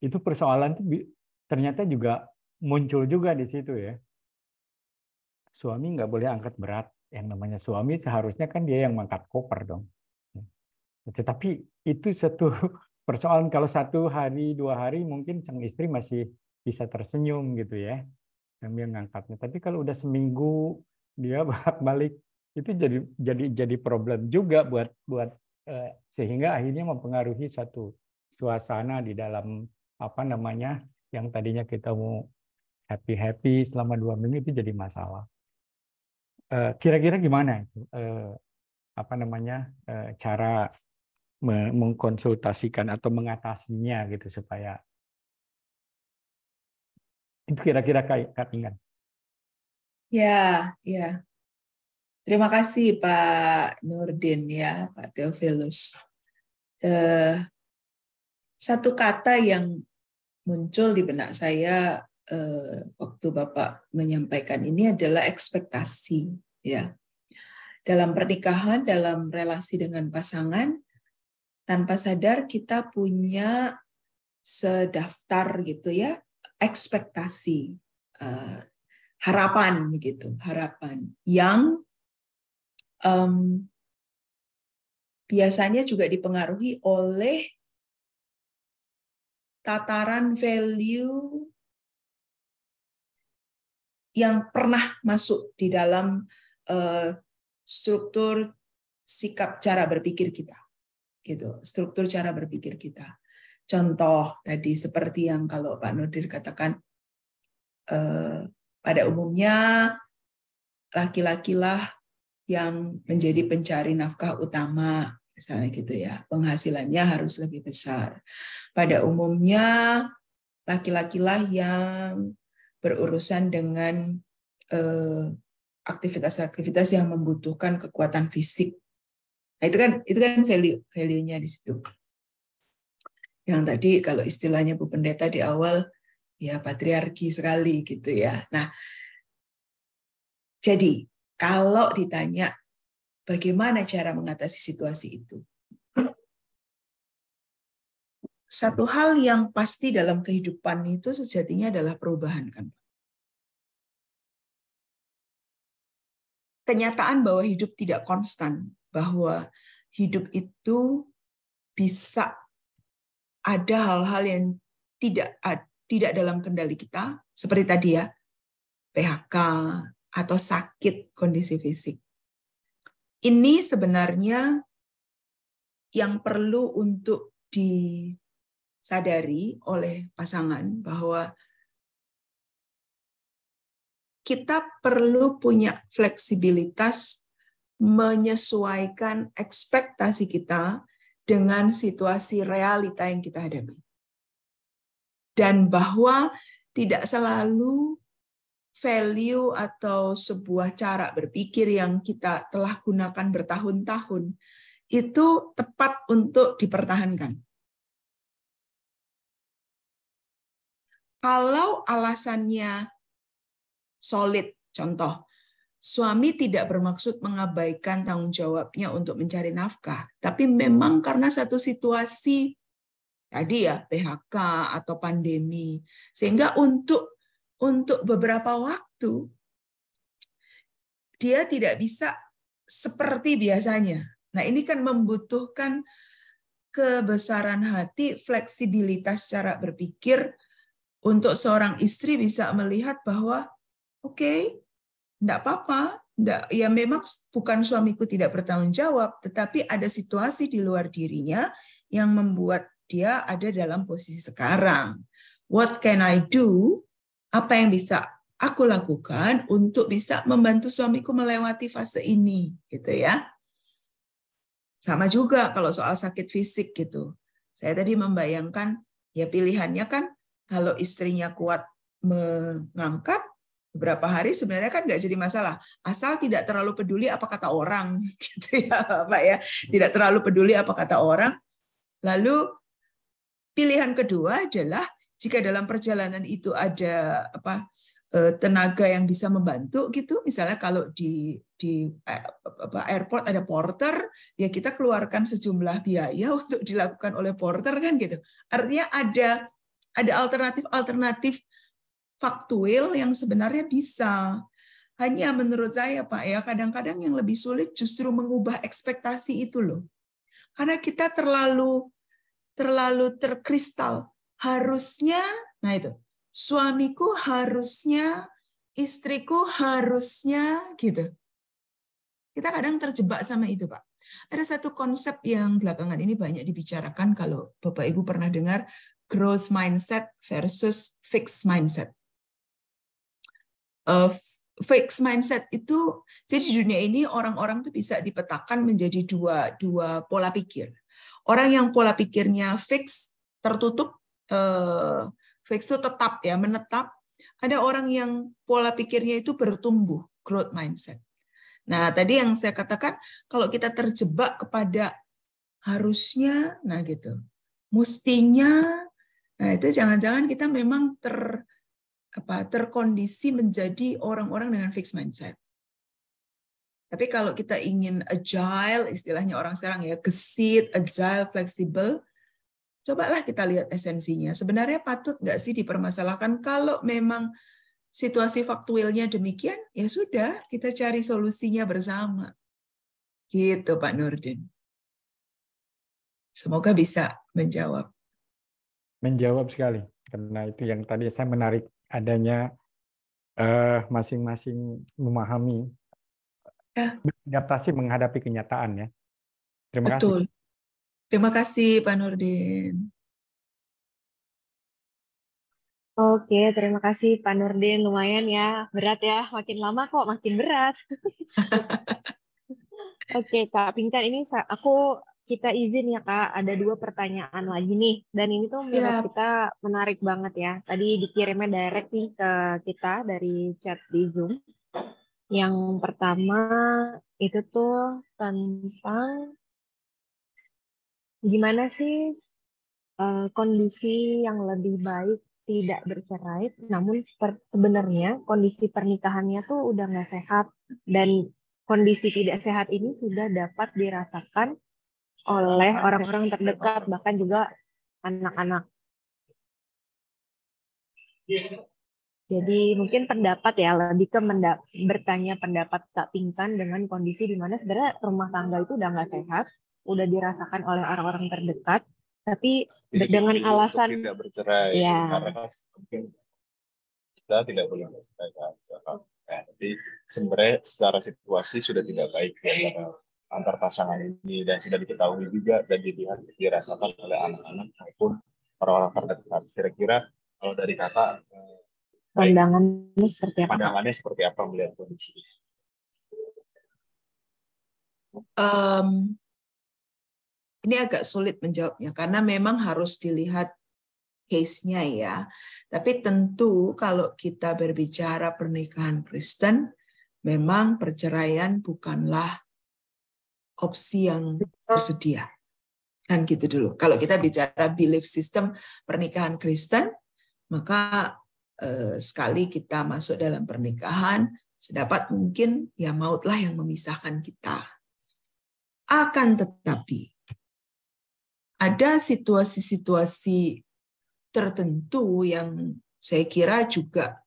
Itu persoalan itu ternyata juga muncul juga di situ ya. Suami nggak boleh angkat berat, yang namanya suami seharusnya kan dia yang mengangkat koper dong. Tetapi itu satu persoalan, kalau 1 hari 2 hari mungkin sang istri masih bisa tersenyum gitu ya sambil ngangkatnya. Tapi kalau udah seminggu dia balik itu jadi problem juga buat sehingga akhirnya mempengaruhi satu suasana di dalam apa namanya yang tadinya kita mau happy selama 2 minggu itu jadi masalah. Kira-kira gimana itu apa namanya cara mengkonsultasikan atau mengatasinya gitu supaya itu kira-kira Kak Ingan. Ya. Terima kasih Pak Nurdin ya, Pak Theophilus. Satu kata yang muncul di benak saya waktu Bapak menyampaikan ini adalah ekspektasi, ya. Dalam pernikahan, dalam relasi dengan pasangan, tanpa sadar kita punya sedaftar gitu ya, ekspektasi, harapan gitu, harapan yang biasanya juga dipengaruhi oleh tataran value yang pernah masuk di dalam struktur sikap cara berpikir kita, gitu. Struktur cara berpikir kita. Contoh tadi seperti yang kalau Pak Nurdin katakan, pada umumnya laki-lakilah yang menjadi pencari nafkah utama, misalnya gitu ya. Penghasilannya harus lebih besar. Pada umumnya laki-lakilah yang berurusan dengan aktivitas-aktivitas yang membutuhkan kekuatan fisik. Nah, itu kan value-nya di situ. Yang tadi kalau istilahnya Bu Pendeta di awal, ya patriarki sekali gitu ya. Nah, jadi kalau ditanya bagaimana cara mengatasi situasi itu, satu hal yang pasti dalam kehidupan itu sejatinya adalah perubahan, kan? Kenyataan bahwa hidup tidak konstan, bahwa hidup itu bisa ada hal-hal yang tidak dalam kendali kita, seperti tadi ya, PHK atau sakit kondisi fisik. Ini sebenarnya yang perlu untuk disadari oleh pasangan, bahwa kita perlu punya fleksibilitas menyesuaikan ekspektasi kita dengan situasi realita yang kita hadapi. Dan bahwa tidak selalu value atau sebuah cara berpikir yang kita telah gunakan bertahun-tahun itu tepat untuk dipertahankan. Kalau alasannya solid, contoh, suami tidak bermaksud mengabaikan tanggung jawabnya untuk mencari nafkah, tapi memang karena satu situasi tadi ya, PHK atau pandemi, sehingga untuk beberapa waktu dia tidak bisa seperti biasanya. Nah, ini kan membutuhkan kebesaran hati, fleksibilitas cara berpikir untuk seorang istri bisa melihat bahwa oke, enggak apa-apa, ya memang bukan suamiku tidak bertanggung jawab, tetapi ada situasi di luar dirinya yang membuat dia ada dalam posisi sekarang. What can I do? Apa yang bisa aku lakukan untuk bisa membantu suamiku melewati fase ini, gitu ya. Sama juga kalau soal sakit fisik gitu. Saya tadi membayangkan, ya pilihannya kan kalau istrinya kuat mengangkat, beberapa hari sebenarnya kan nggak jadi masalah, asal tidak terlalu peduli apa kata orang, gitu ya Pak ya, tidak terlalu peduli apa kata orang. Lalu pilihan kedua adalah jika dalam perjalanan itu ada tenaga yang bisa membantu gitu, misalnya kalau di airport ada porter, ya kita keluarkan sejumlah biaya untuk dilakukan oleh porter kan gitu. Artinya ada alternatif faktual yang sebenarnya bisa. Hanya menurut saya Pak ya, kadang-kadang yang lebih sulit justru mengubah ekspektasi itu loh. Karena kita terlalu terkristal. Harusnya, nah itu, suamiku harusnya, istriku harusnya gitu. Kita kadang terjebak sama itu Pak. Ada satu konsep yang belakangan ini banyak dibicarakan, kalau Bapak Ibu pernah dengar, growth mindset versus fixed mindset. Fixed mindset itu, jadi di dunia ini orang-orang tuh bisa dipetakan menjadi dua pola pikir. Orang yang pola pikirnya fix, tertutup, fix itu tetap ya, menetap. Ada orang yang pola pikirnya itu bertumbuh, growth mindset. Nah, tadi yang saya katakan, kalau kita terjebak kepada harusnya, nah gitu, mestinya, nah itu jangan-jangan kita memang terkondisi menjadi orang-orang dengan fixed mindset. Tapi kalau kita ingin agile, istilahnya orang sekarang ya, gesit, agile, fleksibel, cobalah kita lihat esensinya. Sebenarnya patut nggak sih dipermasalahkan? Kalau memang situasi faktualnya demikian, ya sudah, kita cari solusinya bersama. Gitu Pak Nurdin. Semoga bisa menjawab. Menjawab sekali. Karena itu yang tadi saya menarik adanya masing-masing memahami, beradaptasi menghadapi kenyataan ya. Terima kasih. Betul. Terima kasih Pak Nurdin. Oke, terima kasih Pak Nurdin. Lumayan ya, berat ya. Makin lama kok makin berat. Oke, Kak Pinkan, ini kita izin ya Kak, ada 2 pertanyaan lagi nih. Dan ini tuh menurut Siap. kita menarik banget ya. Tadi dikirimnya direct nih ke kita dari chat di Zoom. Yang pertama itu tuh tentang gimana sih kondisi yang lebih baik tidak bercerai, namun sebenarnya kondisi pernikahannya tuh udah nggak sehat, dan kondisi tidak sehat ini sudah dapat dirasakan oleh orang-orang terdekat, bahkan juga anak-anak. Jadi mungkin pendapat ya, lebih ke bertanya pendapat Kak Pinkan dengan kondisi di mana sebenarnya rumah tangga itu udah nggak sehat, udah dirasakan oleh orang-orang terdekat, tapi dengan alasan tidak bercerai, ya. karena mungkin kita tidak boleh bercerai. Jadi sebenarnya secara situasi sudah tidak baik ya, antar pasangan ini, dan sudah diketahui juga dan dirasakan oleh anak-anak maupun orang-orang terdekat. Kira-kira kalau dari kakak, pandangannya seperti apa? Pandangannya seperti apa melihat kondisi ini? Ini agak sulit menjawabnya karena memang harus dilihat case-nya ya. Tapi tentu kalau kita berbicara pernikahan Kristen, memang perceraian bukanlah opsi yang tersedia. Kan gitu dulu. Kalau kita bicara belief system pernikahan Kristen, maka sekali kita masuk dalam pernikahan, sedapat mungkin ya mautlah yang memisahkan kita. Akan tetapi, ada situasi-situasi tertentu yang saya kira juga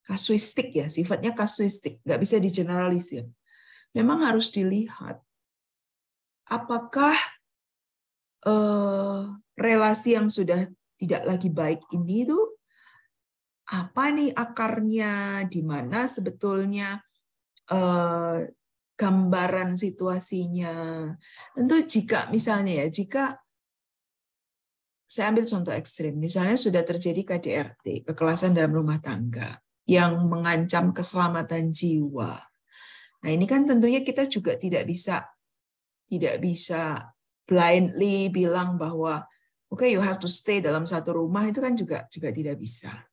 kasuistik ya, sifatnya kasuistik, nggak bisa digeneralisir. Memang harus dilihat apakah relasi yang sudah tidak lagi baik ini tuh apa nih akarnya, di mana sebetulnya gambaran situasinya. Tentu jika misalnya ya, jika saya ambil contoh ekstrim, misalnya sudah terjadi KDRT, kekerasan dalam rumah tangga, yang mengancam keselamatan jiwa. Nah ini kan tentunya kita juga tidak bisa blindly bilang bahwa oke, you have to stay dalam satu rumah, itu kan juga tidak bisa.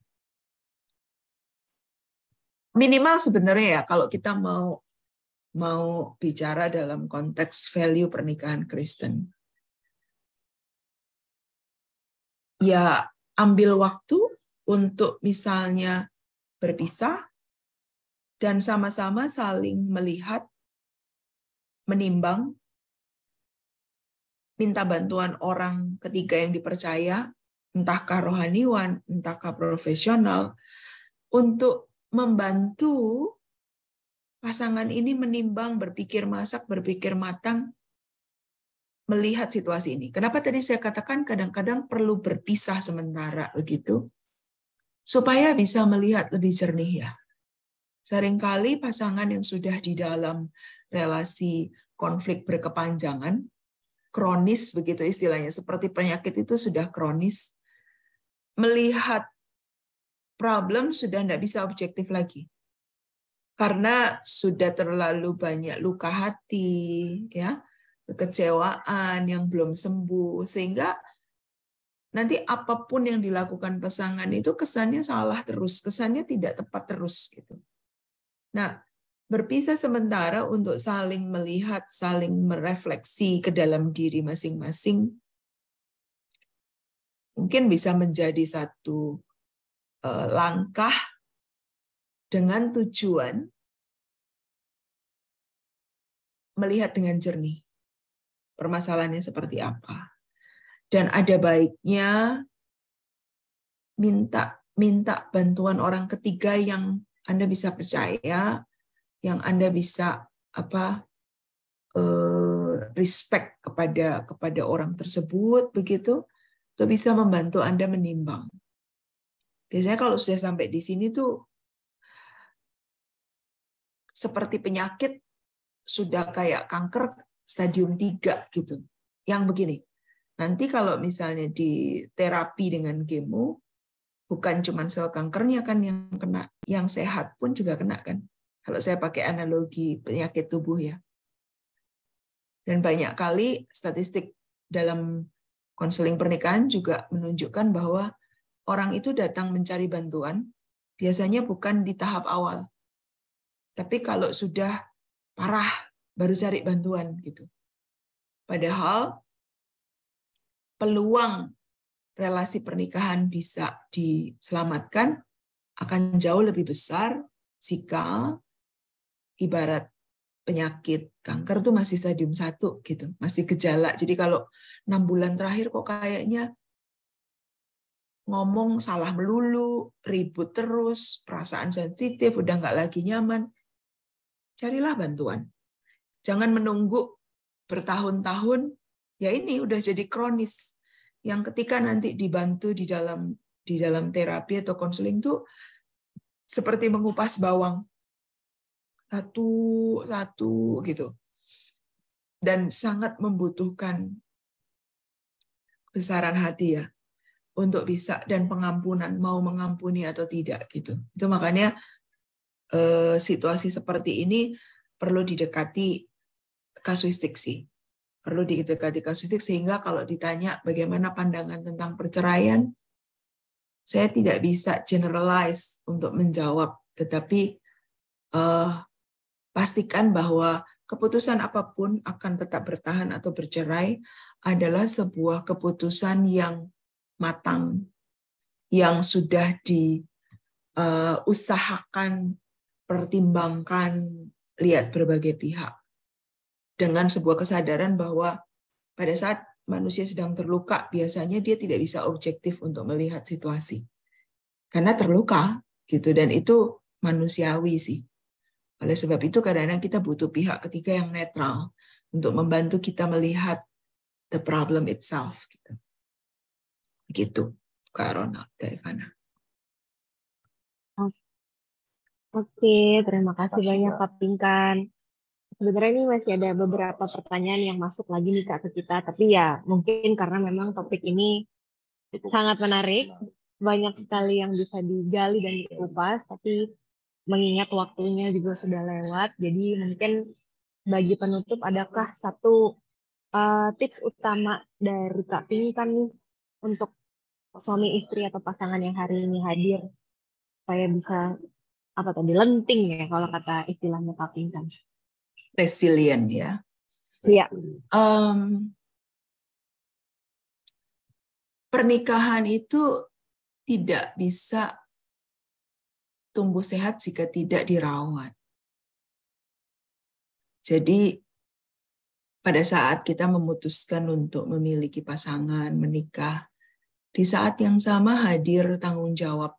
Minimal sebenarnya ya kalau kita mau bicara dalam konteks value pernikahan Kristen, ya ambil waktu untuk misalnya berpisah dan sama-sama saling melihat, menimbang, minta bantuan orang ketiga yang dipercaya, entahkah rohaniwan, entahkah profesional, untuk membantu pasangan ini menimbang, berpikir masak, berpikir matang, melihat situasi ini. Kenapa tadi saya katakan kadang-kadang perlu berpisah sementara begitu, supaya bisa melihat lebih jernih ya. Seringkali pasangan yang sudah di dalam relasi konflik berkepanjangan, kronis begitu istilahnya, seperti penyakit itu sudah kronis, melihat problem sudah tidak bisa objektif lagi. Karena sudah terlalu banyak luka hati, ya, kekecewaan yang belum sembuh, sehingga nanti apapun yang dilakukan pasangan itu kesannya salah terus, kesannya tidak tepat terus gitu. Nah, berpisah sementara untuk saling melihat, saling merefleksi ke dalam diri masing-masing, mungkin bisa menjadi satu langkah dengan tujuan melihat dengan jernih permasalahannya seperti apa. Dan ada baiknya minta bantuan orang ketiga yang Anda bisa percaya, yang Anda bisa respect kepada orang tersebut, begitu, untuk bisa membantu Anda menimbang. Biasanya kalau sudah sampai di sini tuh seperti penyakit sudah kayak kanker stadium 3 gitu. Yang begini, nanti kalau misalnya di terapi dengan kemo, bukan cuma sel kankernya kan yang kena, yang sehat pun juga kena kan. Kalau saya pakai analogi penyakit tubuh ya. Dan banyak kali statistik dalam konseling pernikahan juga menunjukkan bahwa orang itu datang mencari bantuan, biasanya bukan di tahap awal. Tapi kalau sudah parah, baru cari bantuan gitu. Padahal peluang relasi pernikahan bisa diselamatkan akan jauh lebih besar jika ibarat penyakit kanker tuh masih stadium 1 gitu, masih gejala. Jadi kalau 6 bulan terakhir kok kayaknya ngomong salah melulu, ribut terus, perasaan sensitif, udah nggak lagi nyaman, carilah bantuan. Jangan menunggu bertahun-tahun, ya ini udah jadi kronis. Yang ketika nanti dibantu di dalam terapi atau konseling tuh seperti mengupas bawang. Satu gitu. Dan sangat membutuhkan kebesaran hati ya untuk bisa, dan pengampunan, mau mengampuni atau tidak gitu. Itu makanya situasi seperti ini perlu didekati kasuistik sih. Perlu didekati kasuistik sehingga kalau ditanya bagaimana pandangan tentang perceraian, saya tidak bisa generalize untuk menjawab, tetapi pastikan bahwa keputusan apapun akan tetap bertahan atau bercerai adalah sebuah keputusan yang matang, yang sudah diusahakan, pertimbangkan, lihat berbagai pihak. Dengan sebuah kesadaran bahwa pada saat manusia sedang terluka, biasanya dia tidak bisa objektif untuk melihat situasi. Karena terluka, gitu, dan itu manusiawi sih. Oleh sebab itu kadang-kadang kita butuh pihak ketiga yang netral untuk membantu kita melihat the problem itself. Begitu, Kak Ronald dari Fana. Oke, terima kasih banyak Kak Pinkan. Sebenarnya ini masih ada beberapa pertanyaan yang masuk lagi nih Kak ke kita, tapi ya mungkin karena memang topik ini sangat menarik, banyak sekali yang bisa digali dan dikupas, tapi mengingat waktunya juga sudah lewat, jadi mungkin bagi penutup adakah satu tips utama dari Kak Pinkan nih untuk suami istri atau pasangan yang hari ini hadir supaya bisa lenting ya kalau kata istilahnya Kak Pinkan. Resilient ya. Iya. Pernikahan itu tidak bisa tumbuh sehat jika tidak dirawat. Jadi pada saat kita memutuskan untuk memiliki pasangan, menikah, di saat yang sama hadir tanggung jawab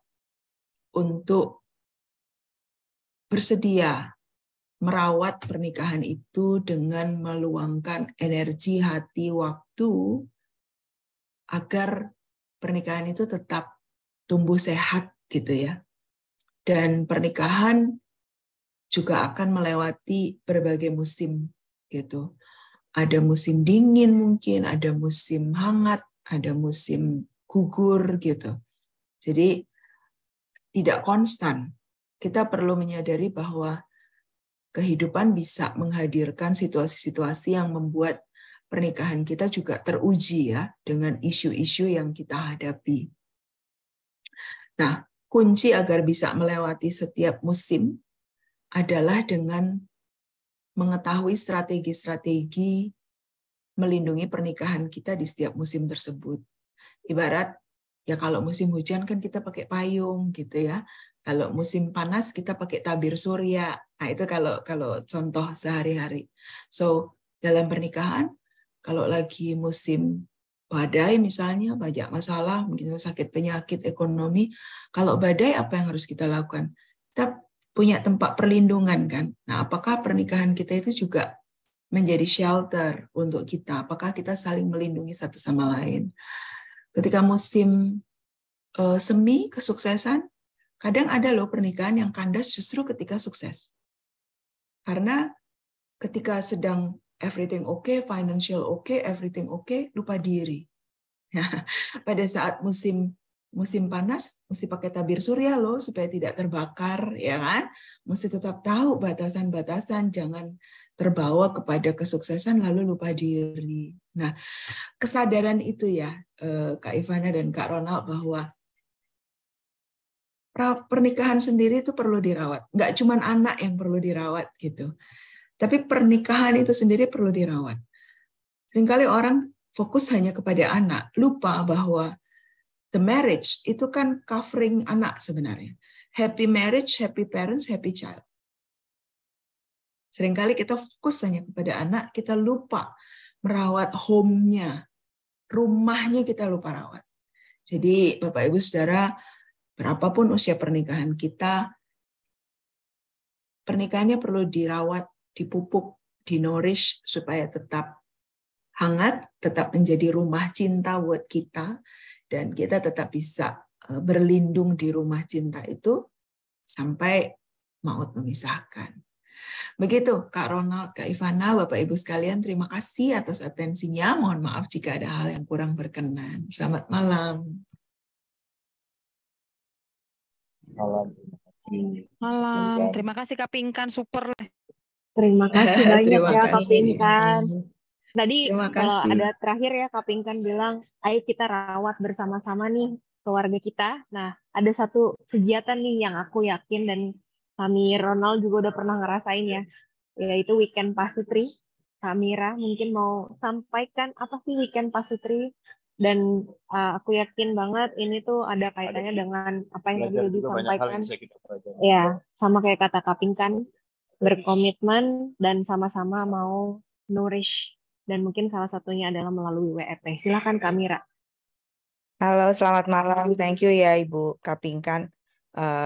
untuk bersedia merawat pernikahan itu dengan meluangkan energi, hati, waktu, agar pernikahan itu tetap tumbuh sehat gitu ya. Dan pernikahan juga akan melewati berbagai musim gitu. Ada musim dingin mungkin, ada musim hangat, ada musim gugur gitu. Jadi tidak konstan. Kita perlu menyadari bahwa kehidupan bisa menghadirkan situasi-situasi yang membuat pernikahan kita juga teruji ya dengan isu-isu yang kita hadapi. Nah, kunci agar bisa melewati setiap musim adalah dengan mengetahui strategi-strategi melindungi pernikahan kita di setiap musim tersebut. Ibarat Ya kalau musim hujan kan kita pakai payung gitu ya. Kalau musim panas kita pakai tabir surya. Nah, itu kalau contoh sehari-hari. So, dalam pernikahan kalau lagi musim badai misalnya, banyak masalah, mungkin sakit penyakit ekonomi, kalau badai apa yang harus kita lakukan? Kita punya tempat perlindungan kan. Nah, apakah pernikahan kita itu juga menjadi shelter untuk kita? Apakah kita saling melindungi satu sama lain? Ketika musim semi kesuksesan, kadang ada loh pernikahan yang kandas justru ketika sukses. Karena ketika sedang everything okay, financial okay, everything okay, lupa diri. Pada saat musim panas, mesti pakai tabir surya loh supaya tidak terbakar, ya kan? Mesti tetap tahu batasan-batasan, jangan terbawa kepada kesuksesan lalu lupa diri. Nah, kesadaran itu ya, Kak Ivana dan Kak Ronald, bahwa pernikahan sendiri itu perlu dirawat. Nggak cuma anak yang perlu dirawat gitu, tapi pernikahan itu sendiri perlu dirawat. Seringkali orang fokus hanya kepada anak, lupa bahwa the marriage itu kan covering anak sebenarnya. Happy marriage, happy parents, happy child. Seringkali kita fokus hanya kepada anak, kita lupa merawat home-nya, rumahnya kita lupa rawat. Jadi Bapak Ibu Saudara, berapapun usia pernikahan kita, pernikahannya perlu dirawat, dipupuk, dinourish supaya tetap hangat, tetap menjadi rumah cinta buat kita, dan kita tetap bisa berlindung di rumah cinta itu sampai maut memisahkan. Begitu Kak Ronald, Kak Ivana, Bapak Ibu sekalian, terima kasih atas atensinya. Mohon maaf jika ada hal yang kurang berkenan. Selamat malam. Malam. Terima kasih Kak Pinkan, super. Terima kasih banyak Terima ya Kak kasih. Pinkan. Tadi Terima kasih. ada terakhir ya Kak Pinkan bilang, ayo kita rawat bersama-sama nih keluarga kita. Nah, ada satu kegiatan nih yang aku yakin dan kami Ronald juga udah pernah ngerasain ya, yaitu Weekend Pasutri. Kak Mira mungkin mau sampaikan apa sih Weekend Pasutri? Dan aku yakin banget ini tuh ada kaitannya dengan apa yang tadi udah disampaikan. Ya, sama kayak kata Kak Pinkan, berkomitmen dan sama-sama mau nourish. Dan mungkin salah satunya adalah melalui WEP. Silakan Kak Mira. Halo, selamat malam. Thank you ya Ibu Kapingkan.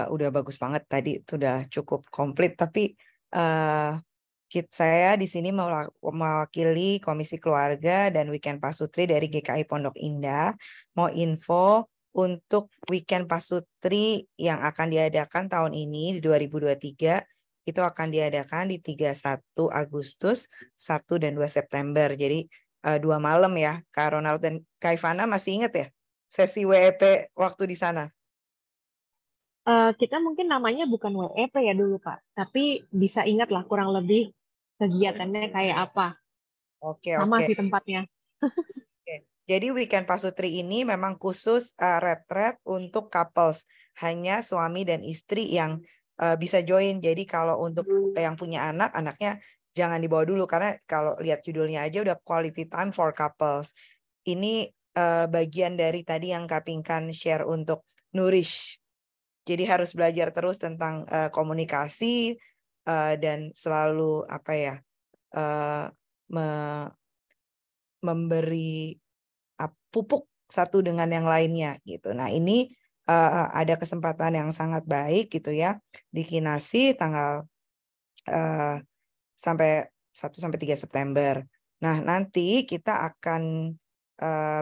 Udah bagus banget tadi, sudah cukup komplit. Tapi saya di sini mewakili Komisi Keluarga dan Weekend Pasutri dari GKI Pondok Indah. Mau info untuk Weekend Pasutri yang akan diadakan tahun ini di 2023. Itu akan diadakan di 31 Agustus, 1 dan 2 September. Jadi 2 malam ya. Kak Ronald dan Kak Ivana masih ingat ya sesi WEP waktu di sana? Kita mungkin namanya bukan WEP ya dulu Pak. Tapi bisa ingat lah kurang lebih kegiatannya kayak apa. Sama sih tempatnya. Jadi Weekend Pasutri ini memang khusus retreat untuk couples. Hanya suami dan istri yang bisa join. Jadi kalau untuk yang punya anak, anaknya jangan dibawa dulu. Karena kalau lihat judulnya aja udah quality time for couples. Ini bagian dari tadi yang Kak Pinkan share untuk nourish. Jadi harus belajar terus tentang komunikasi dan selalu memberi pupuk satu dengan yang lainnya gitu. Nah ini ada kesempatan yang sangat baik gitu ya di Kinasi tanggal sampai 1-3 September. Nah nanti kita akan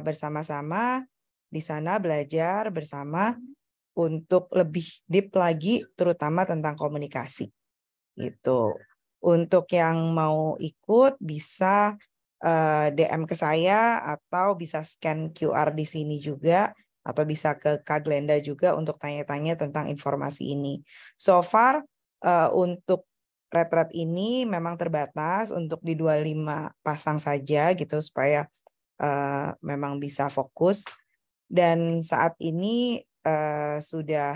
bersama-sama di sana belajar bersama untuk lebih deep lagi terutama tentang komunikasi gitu. Untuk yang mau ikut bisa DM ke saya atau bisa scan QR di sini juga atau bisa ke Kak Glenda juga untuk tanya-tanya tentang informasi ini. So far untuk retreat ini memang terbatas untuk di 25 pasang saja gitu supaya memang bisa fokus, dan saat ini sudah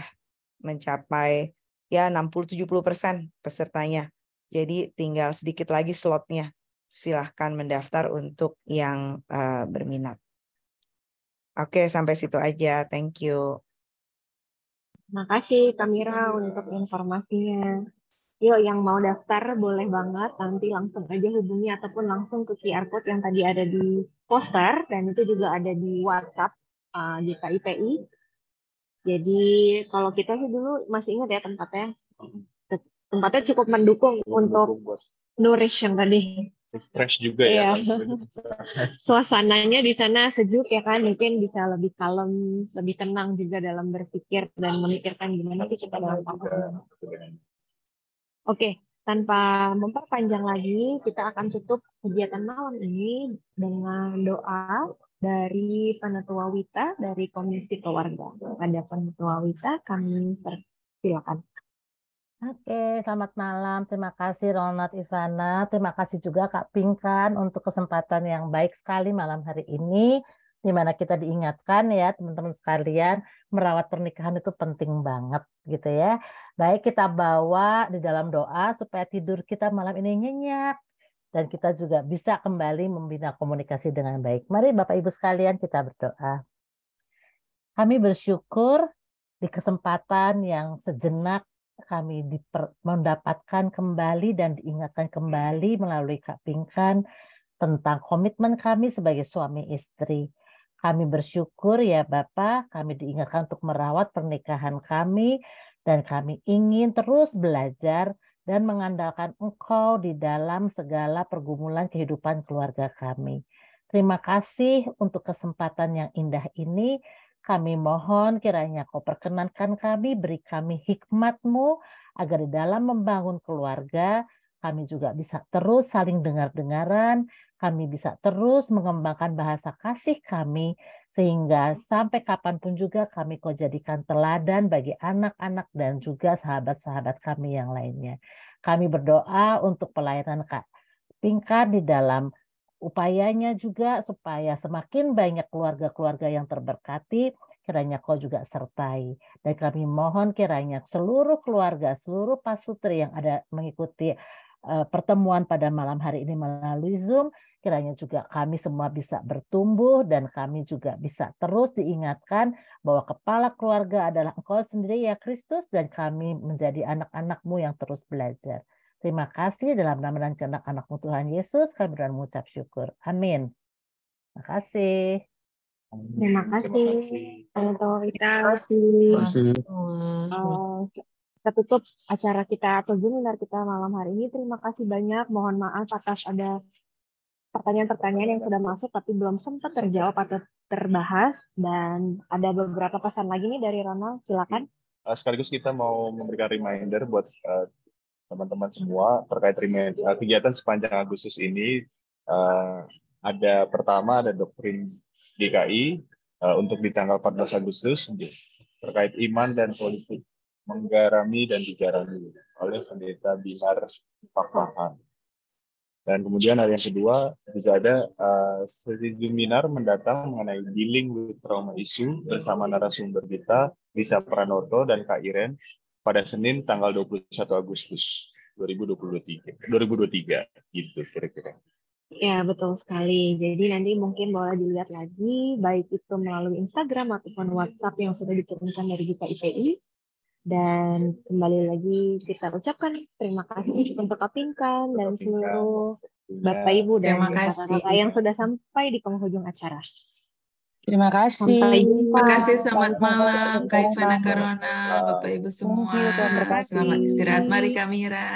mencapai ya 60-70% pesertanya. Jadi tinggal sedikit lagi slotnya. Silahkan mendaftar untuk yang berminat. Oke, sampai situ aja. Thank you. Terima kasih Kamira untuk informasinya. Yuk, yang mau daftar boleh banget nanti langsung aja hubungi ataupun langsung ke QR code yang tadi ada di poster dan itu juga ada di WhatsApp di KIPI. Jadi kalau kita sih dulu masih ingat ya tempatnya cukup mendukung untuk nourish yang tadi. Fresh juga ya. Suasananya di sana sejuk ya kan, mungkin bisa lebih kalem, lebih tenang juga dalam berpikir dan memikirkan gimana sih kita dalam apa. Oke, tanpa memperpanjang lagi, kita akan tutup kegiatan malam ini dengan doa dari Penetua Wita dari Komisi Keluarga. Pada Penetua Wita, kami persilakan. Oke, selamat malam. Terima kasih Ronald Ivana. Terima kasih juga Kak Pinkan untuk kesempatan yang baik sekali malam hari ini, di mana kita diingatkan ya teman-teman sekalian, merawat pernikahan itu penting banget gitu ya. Baik, kita bawa di dalam doa supaya tidur kita malam ini nyenyak dan kita juga bisa kembali membina komunikasi dengan baik. Mari Bapak Ibu sekalian kita berdoa. Kami bersyukur di kesempatan yang sejenak kami mendapatkan kembali dan diingatkan kembali melalui Kak Pinkan tentang komitmen kami sebagai suami istri. Kami bersyukur ya Bapak, kami diingatkan untuk merawat pernikahan kami dan kami ingin terus belajar dan mengandalkan Engkau di dalam segala pergumulan kehidupan keluarga kami. Terima kasih untuk kesempatan yang indah ini. Kami mohon kiranya Kau perkenankan kami, beri kami hikmat-Mu, agar di dalam membangun keluarga, kami juga bisa terus saling dengar-dengaran, kami bisa terus mengembangkan bahasa kasih kami, sehingga sampai kapanpun juga kami Kau jadikan teladan bagi anak-anak dan juga sahabat-sahabat kami yang lainnya. Kami berdoa untuk pelayanan Kak Pinkan di dalam upayanya juga supaya semakin banyak keluarga-keluarga yang terberkati, kiranya Kau juga sertai. Dan kami mohon kiranya seluruh keluarga, seluruh pasutri yang ada mengikuti pertemuan pada malam hari ini melalui Zoom, kiranya juga kami semua bisa bertumbuh dan kami juga bisa terus diingatkan bahwa kepala keluarga adalah Engkau sendiri ya Kristus dan kami menjadi anak-anak-Mu yang terus belajar. Terima kasih dalam nama dan kehendak anak-Mu Tuhan Yesus, kami berdoa mengucap syukur. Amin. Terima kasih. Terima kasih. Kita tutup acara kita atau webinar kita malam hari ini. Terima kasih banyak. Mohon maaf atas ada pertanyaan-pertanyaan yang sudah masuk tapi belum sempat terjawab atau terbahas. Dan ada beberapa pesan lagi nih dari Ronald. Silakan. Sekaligus kita mau memberikan reminder buat teman-teman semua terkait kegiatan sepanjang Agustus ini. Pertama ada doktrin GKI untuk di tanggal 14 Agustus terkait iman dan politik menggarami dan digarami oleh Pendeta Bihar Pakpahan. Dan kemudian hari yang kedua juga ada sesi seminar mendatang mengenai dealing with trauma issue bersama narasumber kita Lisa Pranoto dan Kak Iren pada Senin tanggal 21 Agustus 2023 gitu kira-kira. Ya, betul sekali. Jadi nanti mungkin boleh dilihat lagi, baik itu melalui Instagram ataupun WhatsApp yang sudah diturunkan dari GKIPI. Dan kembali lagi kita ucapkan terima kasih untuk Kak Pinkan dan seluruh Bapak Ibu dan kakak yang sudah sampai di penghujung acara. Terima kasih. Sampai jumpa. Terima kasih, selamat malam Kak Ivana Karona, Bapak Ibu semua. Selamat istirahat. Mari Kamira.